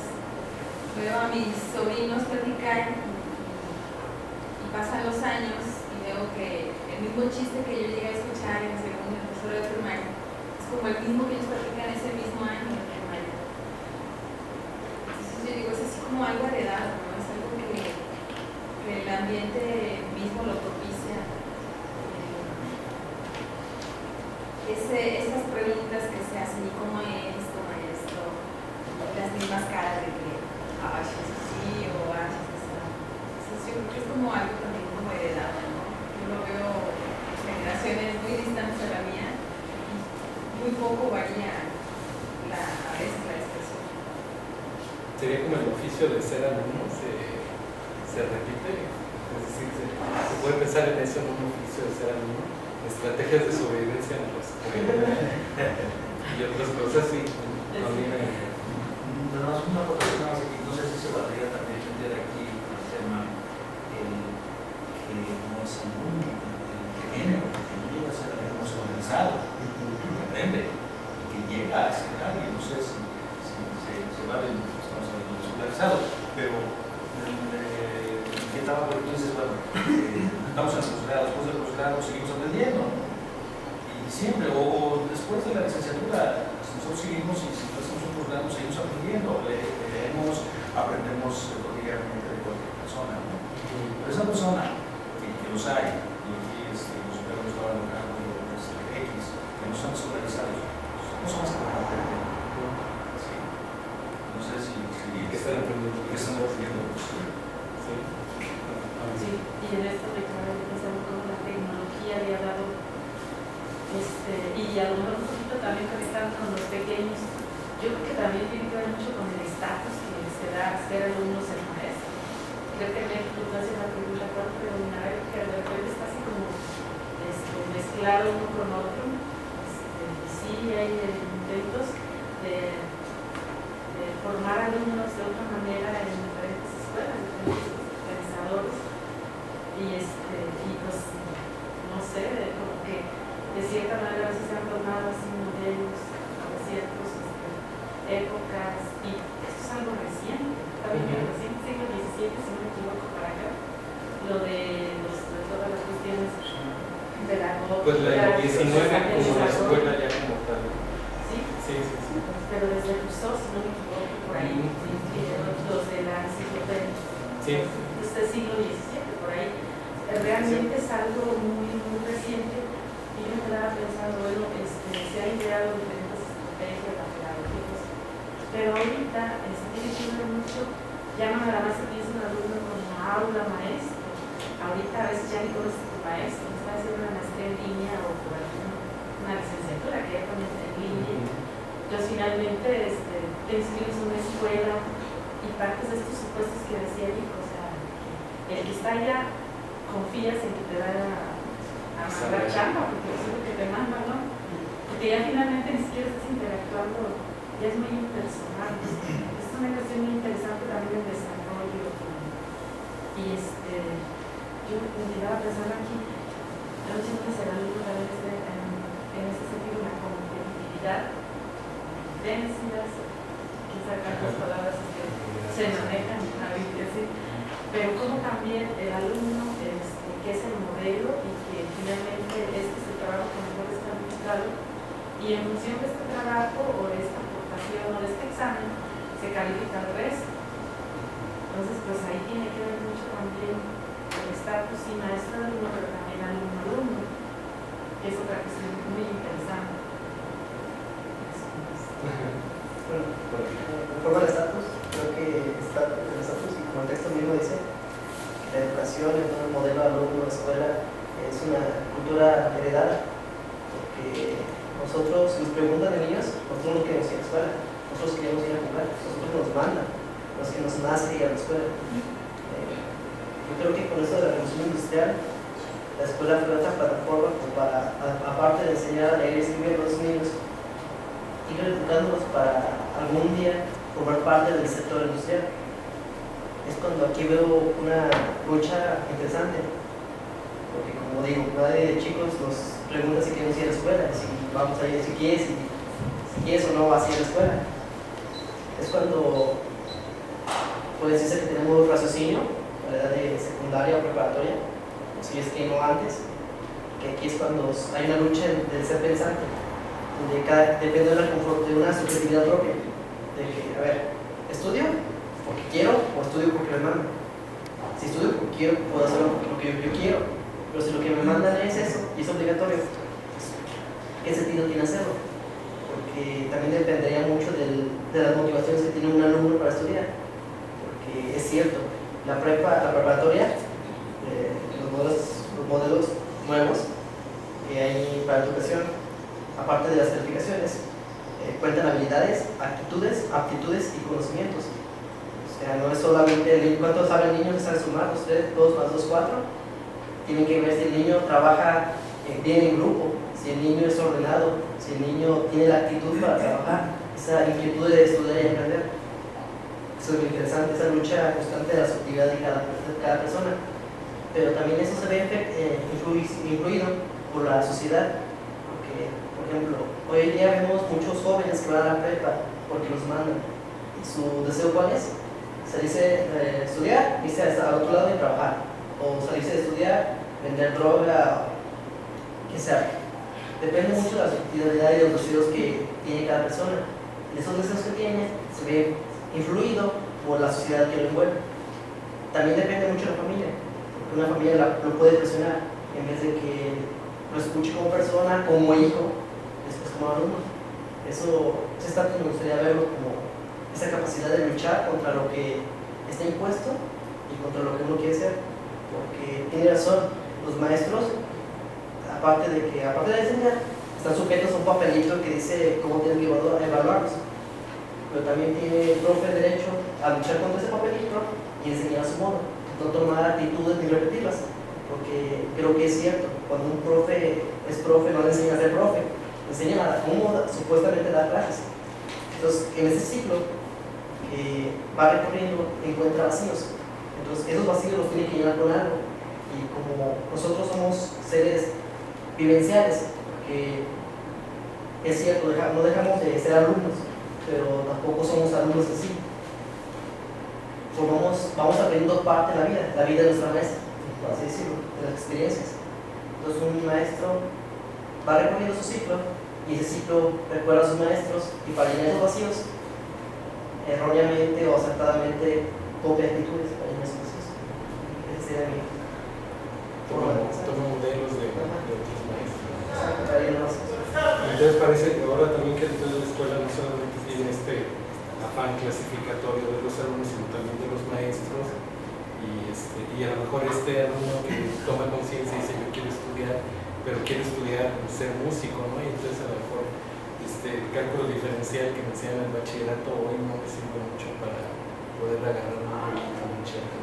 veo a mis sobrinos platicar y mismo chiste que yo llegué a escuchar en el segundo y tercero de primaria es como el mismo que ellos practican ese mismo año de primaria. Entonces yo digo, es así como algo heredado, ¿no? Es algo que el ambiente mismo lo propicia. Esas preguntas que se hacen, ¿y cómo es esto, maestro? Las mismas caras de que, es así o es así. Entonces yo creo que es como algo también como heredado, ¿no? Yo lo veo en generaciones muy distantes a la mía y muy poco varía a veces la expresión. Sería como el oficio de ser alumno, se repite, es decir, se puede pensar en eso, en un oficio de ser alumno, estrategias de sobrevivencia en los y otras cosas, sí. Nada más una aportación más aquí, no sé si se valdría también entender aquí el tema que no es alumno, que viene, que no llega a ser alumno organizado, que aprende, que llega a ser alguien, no sé si se vale, estamos hablando de escolarizado, pero ¿qué tal? Porque tú dices, bueno, estamos en el posgrado, después del posgrado seguimos aprendiendo, y siempre, o después de la licenciatura, nosotros seguimos y si no hacemos un posgrado seguimos aprendiendo, leemos, aprendemos cotidianamente de cualquier persona, ¿no? Pero esa persona que los hay, y aquí los vemos ahora en el campo X, que no son escolarizados, son personas que van a aprender. ¿Sí? No sé si que están aprendiendo. ¿Qué están aprendiendo? Sí. Sí, y en esto me cabe pensando cómo la tecnología le ha dado, y a lo mejor un poquito también conectando con los pequeños, yo creo que también tiene que ver mucho con el estatus que se da a ser alumnos en maestro. Creo que en México no hace la pregunta cuánto predominar, que de repente está así como mezclado uno con otro. Sí hay intentos de formar alumnos de otra manera en diferentes escuelas, diferentes pensadores, y pues no sé, como que de cierta manera a veces se han tomado así modelos de ciertas épocas, y esto es algo reciente, también reciente, siglo XVII, si no me equivoco, para acá, lo de todas las cuestiones de la pues la 19 como la escuela ya como tal. ¿Sí? Sí. Pero desde Rousseau, si no me equivoco, por ahí, los de la enciclopedia. Sí. Desde el siglo XVII, por ahí. Realmente es algo muy, muy reciente. Y yo me quedaba pensando, bueno, se han ideado diferentes estrategias, la pedagogía, pero ahorita se tiene que ver mucho, llaman a la base que es un alumno como aula maestro. Ahorita a veces ya ni conoces a tu maestro, está haciendo una maestría en línea o por ejemplo una licenciatura que ya también está en línea. Entonces finalmente te inscribes en una escuela y partes de estos supuestos que decía Nico, o sea, el que está allá confías en que te va a mandar chamba, porque eso es lo que te manda, ¿no? Porque ya finalmente ni siquiera estás interactuando, ya es muy impersonal. Es una cuestión muy interesante también el desarrollo. Y yo me quedaba pensando aquí, no sé si será algo también en este sentido, la competitividad, densidad, quizá acá las palabras que se manejan a veces, pero como también el alumno que es el modelo y que finalmente este es el trabajo que mejor está aplicado, y en función de este trabajo o de esta aportación o de este examen se califica el resto. Entonces pues ahí tiene que ver mucho también el estatus y maestro alumno, pero también alumno, que es otra cuestión muy interesante. Bueno, conforme al estatus, creo que el estatus y como el texto mismo dice, la educación, el modelo de alumno, escuela, es una cultura heredada, porque nosotros, si nos preguntan de niños, nosotros no queremos ir a la escuela, nosotros queremos ir a jugar, nosotros nos mandan, no es que nos nace ir a la escuela. Yo creo que con esto de la revolución industrial, la escuela fue otra plataforma para, aparte de enseñar a leer y escribir a los niños, ir educándolos para algún día formar parte del sector industrial. Es cuando aquí veo una lucha interesante, porque como digo, nadie de chicos nos pregunta si queremos ir a la escuela, si vamos a ir, si quieres o no vas a ir a la escuela. Es cuando puede decirse que tenemos raciocinio a la edad de secundaria o preparatoria, si es que no antes, porque aquí es cuando hay una lucha del ser pensante, donde depende de una subjetividad propia, de que, a ver, ¿estudio porque quiero o estudio porque me mandan? Si estudio porque quiero, puedo hacer lo que yo quiero, pero si lo que me mandan es eso y es obligatorio, ¿qué sentido tiene hacerlo? Porque también dependería mucho de las motivaciones que tiene un alumno para estudiar, porque es cierto, la preparatoria, los modelos nuevos que hay para educación, aparte de las calificaciones, cuentan habilidades, aptitudes y conocimientos. O sea, no es solamente cuánto sabe el niño que sabe sumar, 2 más 2, 4. Tienen que ver si el niño trabaja bien en grupo, si el niño es ordenado, si el niño tiene la actitud para trabajar, esa inquietud de estudiar y aprender. Eso es muy interesante, esa lucha constante de la subjetividad de cada persona. Pero también eso se ve influido por la sociedad, porque, por ejemplo, hoy en día vemos muchos jóvenes que van a la prepa porque los mandan. ¿Y su deseo cuál es? Salirse de estudiar, irse al otro lado y trabajar. O salirse de estudiar, vender droga, que sea. Depende mucho de la subjetividad y de los deseos que tiene cada persona. Y esos deseos que tiene se ve influido por la sociedad que lo envuelve. También depende mucho de la familia, porque una familia lo puede presionar en vez de que lo escuche como persona, como hijo, después como alumno. Eso es tanto que me gustaría verlo como esa capacidad de luchar contra lo que está impuesto y contra lo que uno quiere ser, porque tiene razón, los maestros, aparte de enseñar, están sujetos a un papelito que dice cómo tienen que evaluarlos, pero también tiene el profe derecho a luchar contra ese papelito y enseñar a su modo, no tomar actitudes ni repetirlas, porque creo que es cierto, cuando un profe es profe no le enseña a ser profe, le enseña a cómo supuestamente dar clases. Entonces, en ese ciclo que va recorriendo encuentra vacíos, entonces esos vacíos los tiene que llenar con algo, y como nosotros somos seres vivenciales, porque es cierto, no dejamos de ser alumnos, pero tampoco somos alumnos en sí. Vamos aprendiendo parte de la vida de nuestra maestra, por así decirlo, de las experiencias. Entonces un maestro va recorriendo su ciclo y ese ciclo recuerda a sus maestros y para llenar esos vacíos, erróneamente o acertadamente copia actitudes para llenar esos vacíos. Ese sería mi forma de pensar. Toma modelos de otros maestros. Exacto, para llenar vacíos. Entonces parece que ahora también que entonces la escuela no solamente tiene este afán clasificatorio de los alumnos, sino también de los maestros, y a lo mejor este alumno que toma conciencia y dice yo quiero estudiar, pero quiero estudiar ser músico, ¿no? Y entonces a lo mejor el cálculo diferencial que me enseñan en el bachillerato hoy no me sirve mucho para poder agarrar un bachillerato.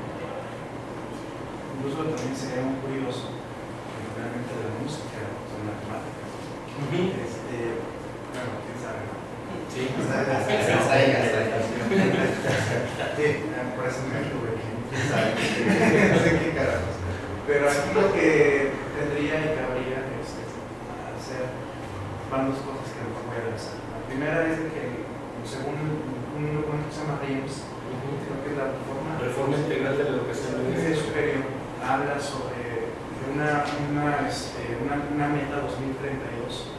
Incluso también sería muy curioso que realmente la música son matemáticas. Bueno, quién sabe, ¿no? Sí, hasta ahí. Sí, por eso me tuve que, quién sabe, no sé qué carajos. Pero aquí lo que tendría y cabría hacer van dos cosas que no voy a realizar. La primera es que, según un documento que se llama RIEMS, creo que es la Reforma Integral de la Educación Superior, habla sobre una meta 2032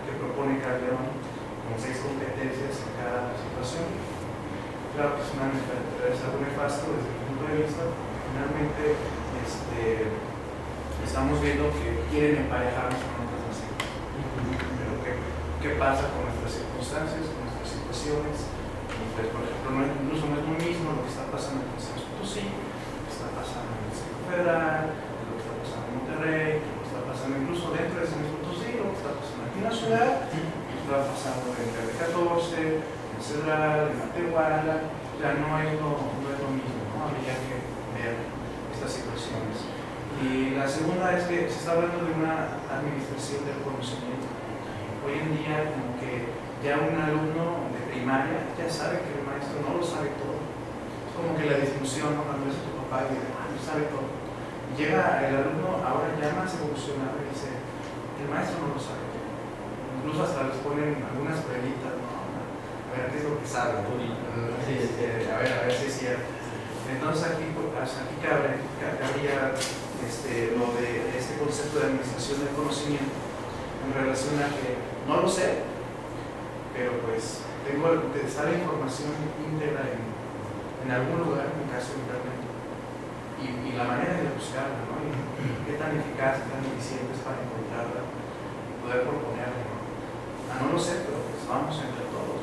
que propone Calderón con 6 competencias en cada situación. Claro que es una meta, es algo nefasto desde mi punto de vista. Finalmente, estamos viendo que quieren emparejarnos con otras naciones. Pero ¿qué pasa con nuestras circunstancias, con nuestras situaciones? Pues, por ejemplo, incluso no es lo mismo lo que está pasando en San Potosí, lo que está pasando en el Distrito Federal, lo que está pasando en Monterrey, lo que está pasando incluso dentro de San Potosí, lo que está pasando aquí en la ciudad, lo que está pasando en TV14, en Cedral, en Matehuala. Ya no es lo mismo, ¿no? Habría que ver estas situaciones. Y la segunda es que se está hablando de una administración del conocimiento. Hoy en día, como que ya un alumno de primaria ya sabe que el maestro no lo sabe todo. Es como que la discusión, ¿no? Cuando es tu papá y dice, no sabe todo. Y llega el alumno ahora ya más evolucionado y dice, el maestro no lo sabe todo. Incluso hasta les ponen algunas pruebitas, ¿no? A ver qué es lo que sabe, ¿no? A ver si es cierto. Entonces aquí cabría lo de este concepto de administración del conocimiento en relación a que no lo sé, pero pues está la información íntegra en algún lugar, en mi caso internet, y la manera de buscarla, ¿no? Y qué tan eficaz, qué tan eficiente es para encontrarla y poder proponerla, ¿no? No lo sé, pero pues vamos entre todos.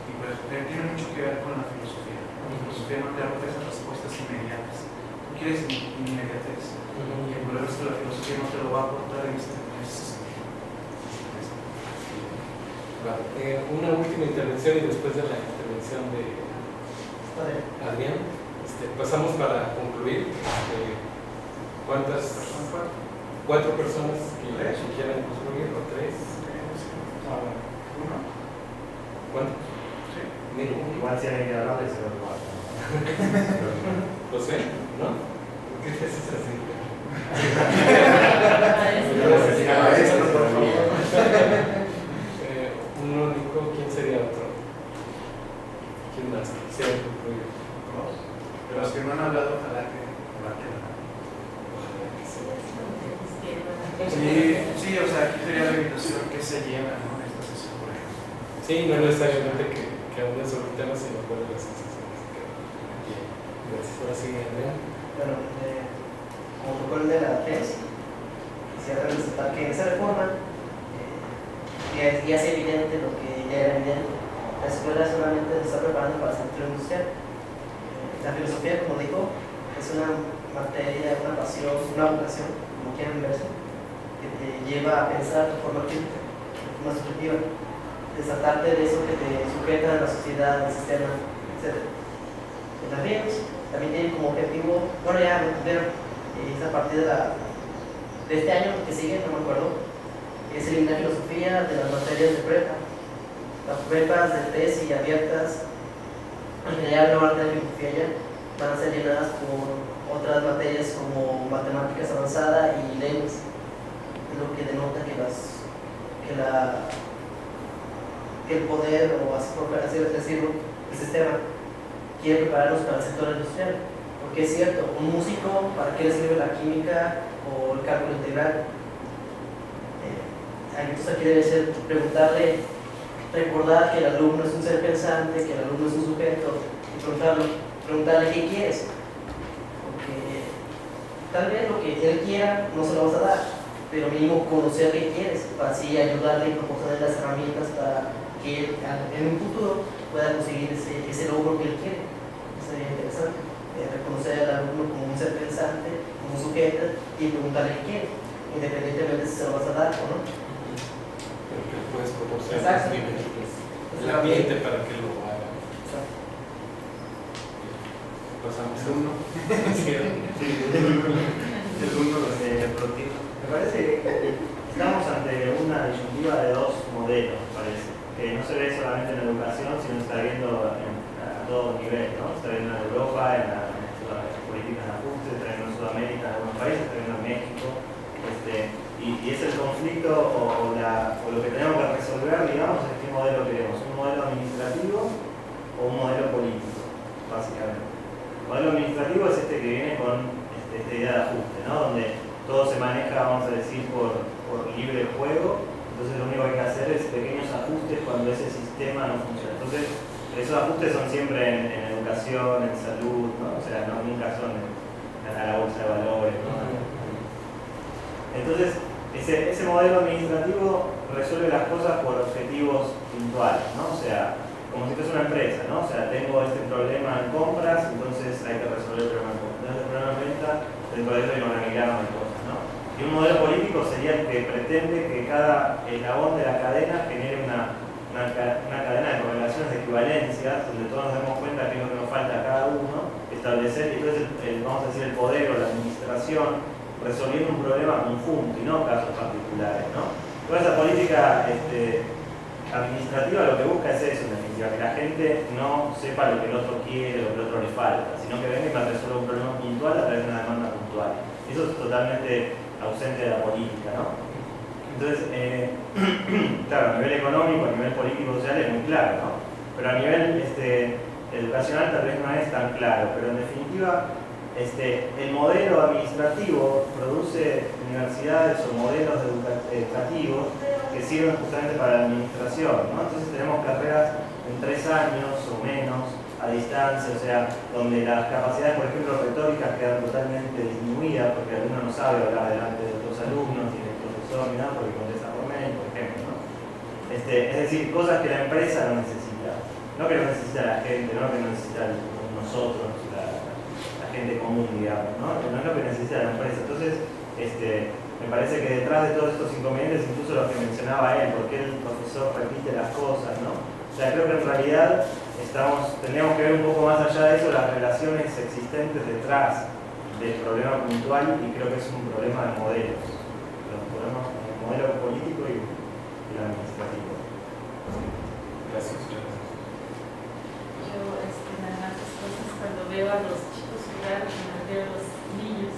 Y pues tiene mucho que ver con la filosofía. La filosofía no te ofrece respuestas inmediatas. Tú quieres inmediatez. Y el problema es que la filosofía no te lo va a aportar en ese sentido. Vale. Una última intervención y después de la intervención de Adrián, pasamos para concluir. ¿Cuántas personas? 4 personas que quieran concluir o 3. ¿Uno? ¿Cuántos? Sí. Igual si alguien quiere hablar, se lo va. José, ¿no? ¿Por qué te haces así? Un único, ¿quién sería otro? ¿Quién más quisiera concluir? De los que no han hablado, ojalá que debaten. Sí, o sea, aquí sería la invitación que se llena, ¿no? Esta sesión, por ejemplo. Sí, no necesariamente que hable sobre el tema, sino cuál es la sensación que se queda. Gracias. Ahora sí, Andrea. Bueno, como tocó el de la 3, quisiera resaltar que en esa reforma ya es evidente lo que ya era evidente. La escuela solamente se está preparando para el sector industrial. La filosofía, como dijo, es una materia, una pasión, una vocación, como quieran verse, que te lleva a pensar de forma crítica, de forma subjetiva, desatarte de eso que te sujeta a la sociedad, al sistema, etc. Las RIEMs también tienen como objetivo, bueno, ya lo cumplieron, es a partir de este año que sigue, no me acuerdo, es eliminar filosofía de las materias de prepa. Las prepas de tesis y abiertas, en general no van a tener filosofía ya, van a ser llenadas por otras materias como matemáticas avanzada y lenguas, lo que denota que el poder, o así por así decirlo, el sistema quiere prepararnos para el sector industrial, porque es cierto, un músico, ¿para qué le sirve la química o el cálculo integral? Entonces aquí debe ser recordar que el alumno es un ser pensante, que el alumno es un sujeto, y preguntarle qué quieres, porque tal vez lo que él quiera no se lo vas a dar, pero mínimo conocer qué quieres, para así ayudarle y proporcionarle las herramientas para que él en un futuro pueda conseguir ese logro que él quiere. Eso sería interesante, reconocer al alumno como un ser pensante, como un sujeto, y preguntarle qué quiere, independientemente si se lo vas a dar o no. Porque puedes proporcionar el ambiente para que lo haga. Pasamos a uno. El uno de Protino. Me parece que estamos ante una disyuntiva de 2 modelos, parece. Que no se ve solamente en la educación, sino se está viendo a todo nivel, ¿no? Se está viendo en Europa, en las políticas de ajuste, se está viendo en Sudamérica, en algunos países, se está viendo en México. Y es el conflicto o lo que tenemos que resolver, digamos, es qué modelo queremos, un modelo administrativo o un modelo político, básicamente. El modelo administrativo es este que viene con esta idea de ajuste, ¿no? Donde todo se maneja, vamos a decir, por libre juego, entonces lo único que hay que hacer es pequeños ajustes cuando ese sistema no funciona. Entonces, esos ajustes son siempre en educación, en salud, ¿no? O sea, nunca son en la bolsa de valores, ¿no? Entonces, ese modelo administrativo resuelve las cosas por objetivos puntuales, ¿no? O sea, como si fuese una empresa, ¿no? O sea, tengo este problema en compras, entonces hay que resolver el problema en compras. Entonces, el problema en venta, dentro de eso hay una milagro de cosas, ¿no? Y un modelo político sería el que pretende que cada eslabón de la cadena genere una cadena de correlaciones de equivalencia, donde todos nos demos cuenta que es lo que nos falta a cada uno, establecer, y entonces, vamos a decir, el poder o la administración, resolviendo un problema conjunto y no casos particulares, ¿no? Toda esa política administrativa lo que busca es eso, en definitiva, que la gente no sepa lo que el otro quiere, lo que el otro le falta, sino que venga y para resolver un problema puntual a través de una demanda puntual. Eso es totalmente ausente de la política, ¿no? Entonces, claro, a nivel económico, a nivel político, social es muy claro, ¿no? Pero a nivel educacional tal vez no es tan claro, pero en definitiva el modelo administrativo produce universidades o modelos educativos que sirven justamente para la administración, ¿no? Entonces tenemos carreras en 3 años o menos, a distancia, o sea, donde las capacidades, por ejemplo, retóricas quedan totalmente disminuidas porque el alumno no sabe hablar delante de otros alumnos, ni del profesor, ni nada, porque contesta por mail, por ejemplo, ¿no? Es decir, cosas que la empresa no necesita, no que no necesita la gente, no que no necesita nosotros, la gente común, digamos, ¿no? No es lo que necesita la empresa. Entonces, me parece que detrás de todos estos inconvenientes, incluso lo que mencionaba él, por qué el profesor repite las cosas, ¿no? O sea, creo que en realidad tendríamos que ver un poco más allá de eso las relaciones existentes detrás del problema puntual, y creo que es un problema de modelos, los problemas del modelo político y el administrativo. Gracias. Yo, nada más las cosas, cuando veo a los chicos jugar, cuando veo a los niños,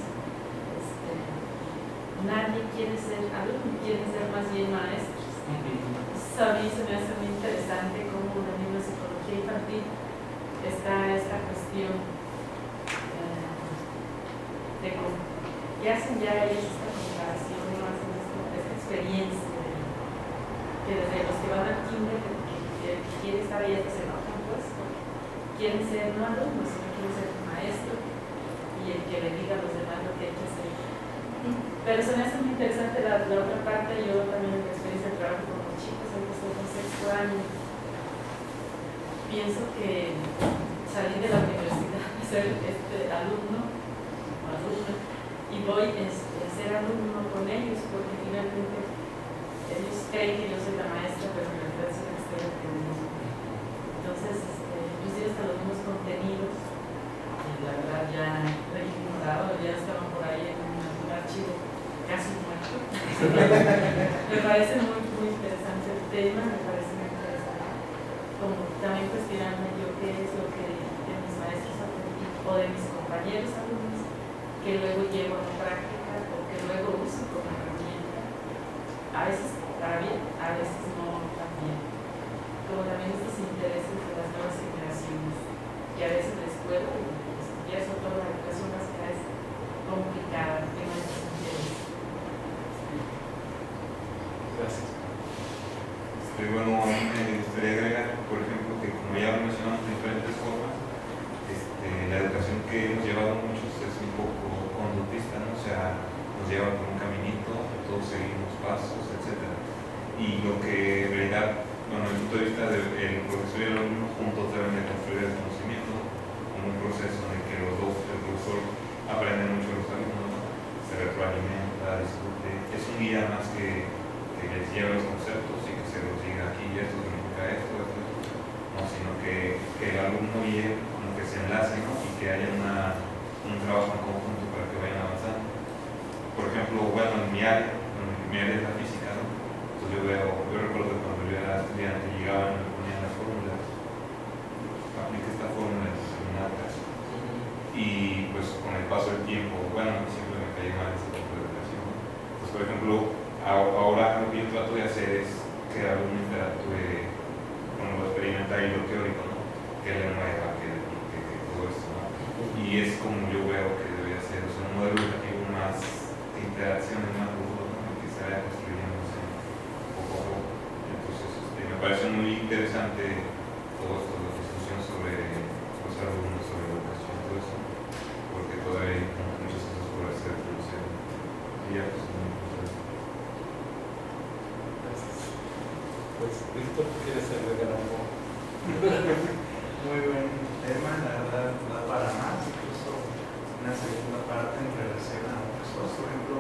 nadie quiere ser alumno, quieren ser más bien maestros. Eso a mí se me hace muy interesante cómo en la misma psicología infantil está esta cuestión de cómo y hacen ya ellos esta comparación, ¿no? Hacen esta experiencia que desde los que van al kinder, que quieren estar ahí, que se enojan, pues, quieren ser no alumnos, sino quieren ser maestro y el que le diga a los demás lo que hay que hacer. Pero se me hace muy interesante la otra parte. Yo también en mi experiencia de trabajo con los chicos, aunque estoy con 6º año, pienso que salí de la universidad a ser alumno o alumna y voy a ser alumno con ellos, porque finalmente ellos creen que yo soy la maestra, pero en realidad soy la que estoy aprendiendo. Entonces, inclusive hasta los mismos contenidos, que la verdad ya he ignorado, ya estaban por ahí en un archivo casi muerto. Me parece muy, muy interesante el tema, me parece muy interesante. Como también cuestionarme yo qué es lo que de mis maestros aprendí, o de mis compañeros alumnos, que luego llevo a la práctica o que luego uso como herramienta. A veces para bien, a veces no tan bien. Como también estos intereses de las nuevas generaciones, que a veces les puedo, y eso toda la educación básica es complicada, tengo estos intereses. Gracias. Bueno, a mí me gustaría agregar, por ejemplo, que como ya lo mencionamos de diferentes formas, la educación que hemos llevado muchos es un poco conductista, ¿no? O sea, nos lleva por un caminito, todos seguimos pasos, etc. Y lo que en realidad, bueno, desde el punto de vista del profesor y el alumno juntos deben de construir el conocimiento, como un proceso en el que los dos, el profesor aprende mucho de los alumnos, se retroalimenta, discute, es un guía más que les lleva los conceptos y que se los diga aquí esto significa esto, no, sino que el alumno guíe, como que se enlace, ¿no? Y que haya un trabajo en conjunto para que vayan avanzando. Por ejemplo, bueno, en mi área es la física, ¿no? Entonces yo recuerdo que cuando yo era estudiante llegaban y me ponían las fórmulas, aplica esta fórmula determinada, y pues con el paso del tiempo, bueno, siempre me caía mal ese tipo de educación. Pues por ejemplo, ahora lo que yo trato de hacer es que el alumno interactúe con lo experimental y lo teórico, ¿no? Que le mueva, que todo esto, ¿no? Y es como yo veo que debería ser, o sea, un modelo educativo más de interacción, más duro, ¿no? Que se vaya construyéndose poco a poco. Entonces, me parece muy interesante todo esto, la discusión sobre los alumnos, sobre la educación, todo eso, porque todavía hay muchas cosas por hacer, pero ya pues muy importante. Pues, Víctor, ¿quieres agregar algo? Muy buen tema, la verdad, da para más, incluso una segunda parte en relación a otras cosas. Por ejemplo,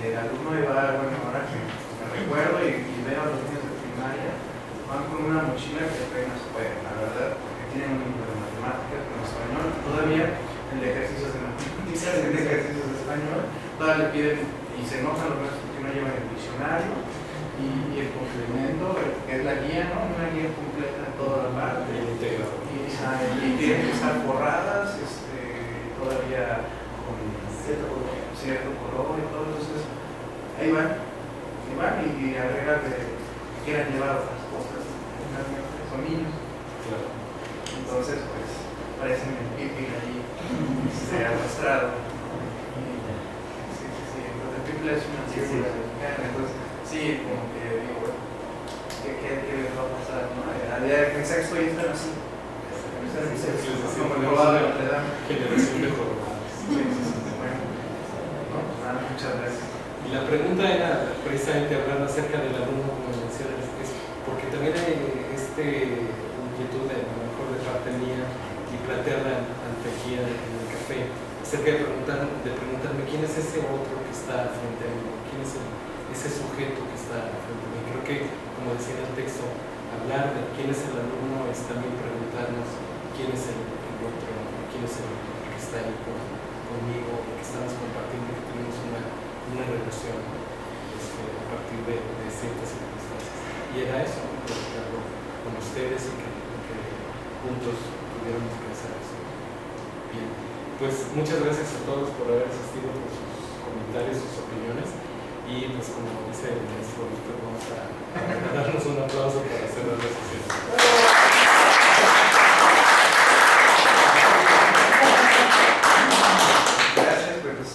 el alumno iba, bueno, ahora que me recuerdo y veo a los niños de primaria, van con una mochila que apenas pueden, la verdad, porque tienen un libro de matemáticas, en español, todavía el de ejercicios de matemáticas, el de ejercicios de español, todavía le piden y se enojan los maestros porque no llevan el diccionario. Y el complemento, que es la guía, ¿no? Una guía completa de toda la parte. Y tienen que estar borradas, todavía con cierto color y todo. Entonces, ahí van y agregan que quieran llevar otras cosas. Son niños. Claro. entonces pues parece un pipi ahí arrastrado. Sí, entonces el pipi es una círcula mexicana, entonces sí, como que digo, bueno, ¿qué va a pasar? ¿No? A día en sexto ya están así. Como el robado de Notre Dame. Generación de jorobados. Bueno, no, pues nada, muchas gracias. Y la pregunta era precisamente hablando acerca del alumno, como mencionas, porque también hay inquietud a lo mejor de parte mía y plantearla ante aquí en el café, acerca de preguntarme quién es ese otro que está frente a mí, quién es ese sujeto que está frente a mí. Creo que, como decía en el texto, hablar de quién es el alumno es también preguntarnos quién es el otro, quién es el que está ahí conmigo, que estamos compartiendo, que tenemos una relación a partir de ciertas circunstancias. Y era eso, platicarlo con ustedes y que juntos pudiéramos pensar eso. Bien, pues muchas gracias a todos por haber asistido, por sus comentarios, sus opiniones. Y pues como dice el maestro Víctor, vamos a darnos un aplauso para hacer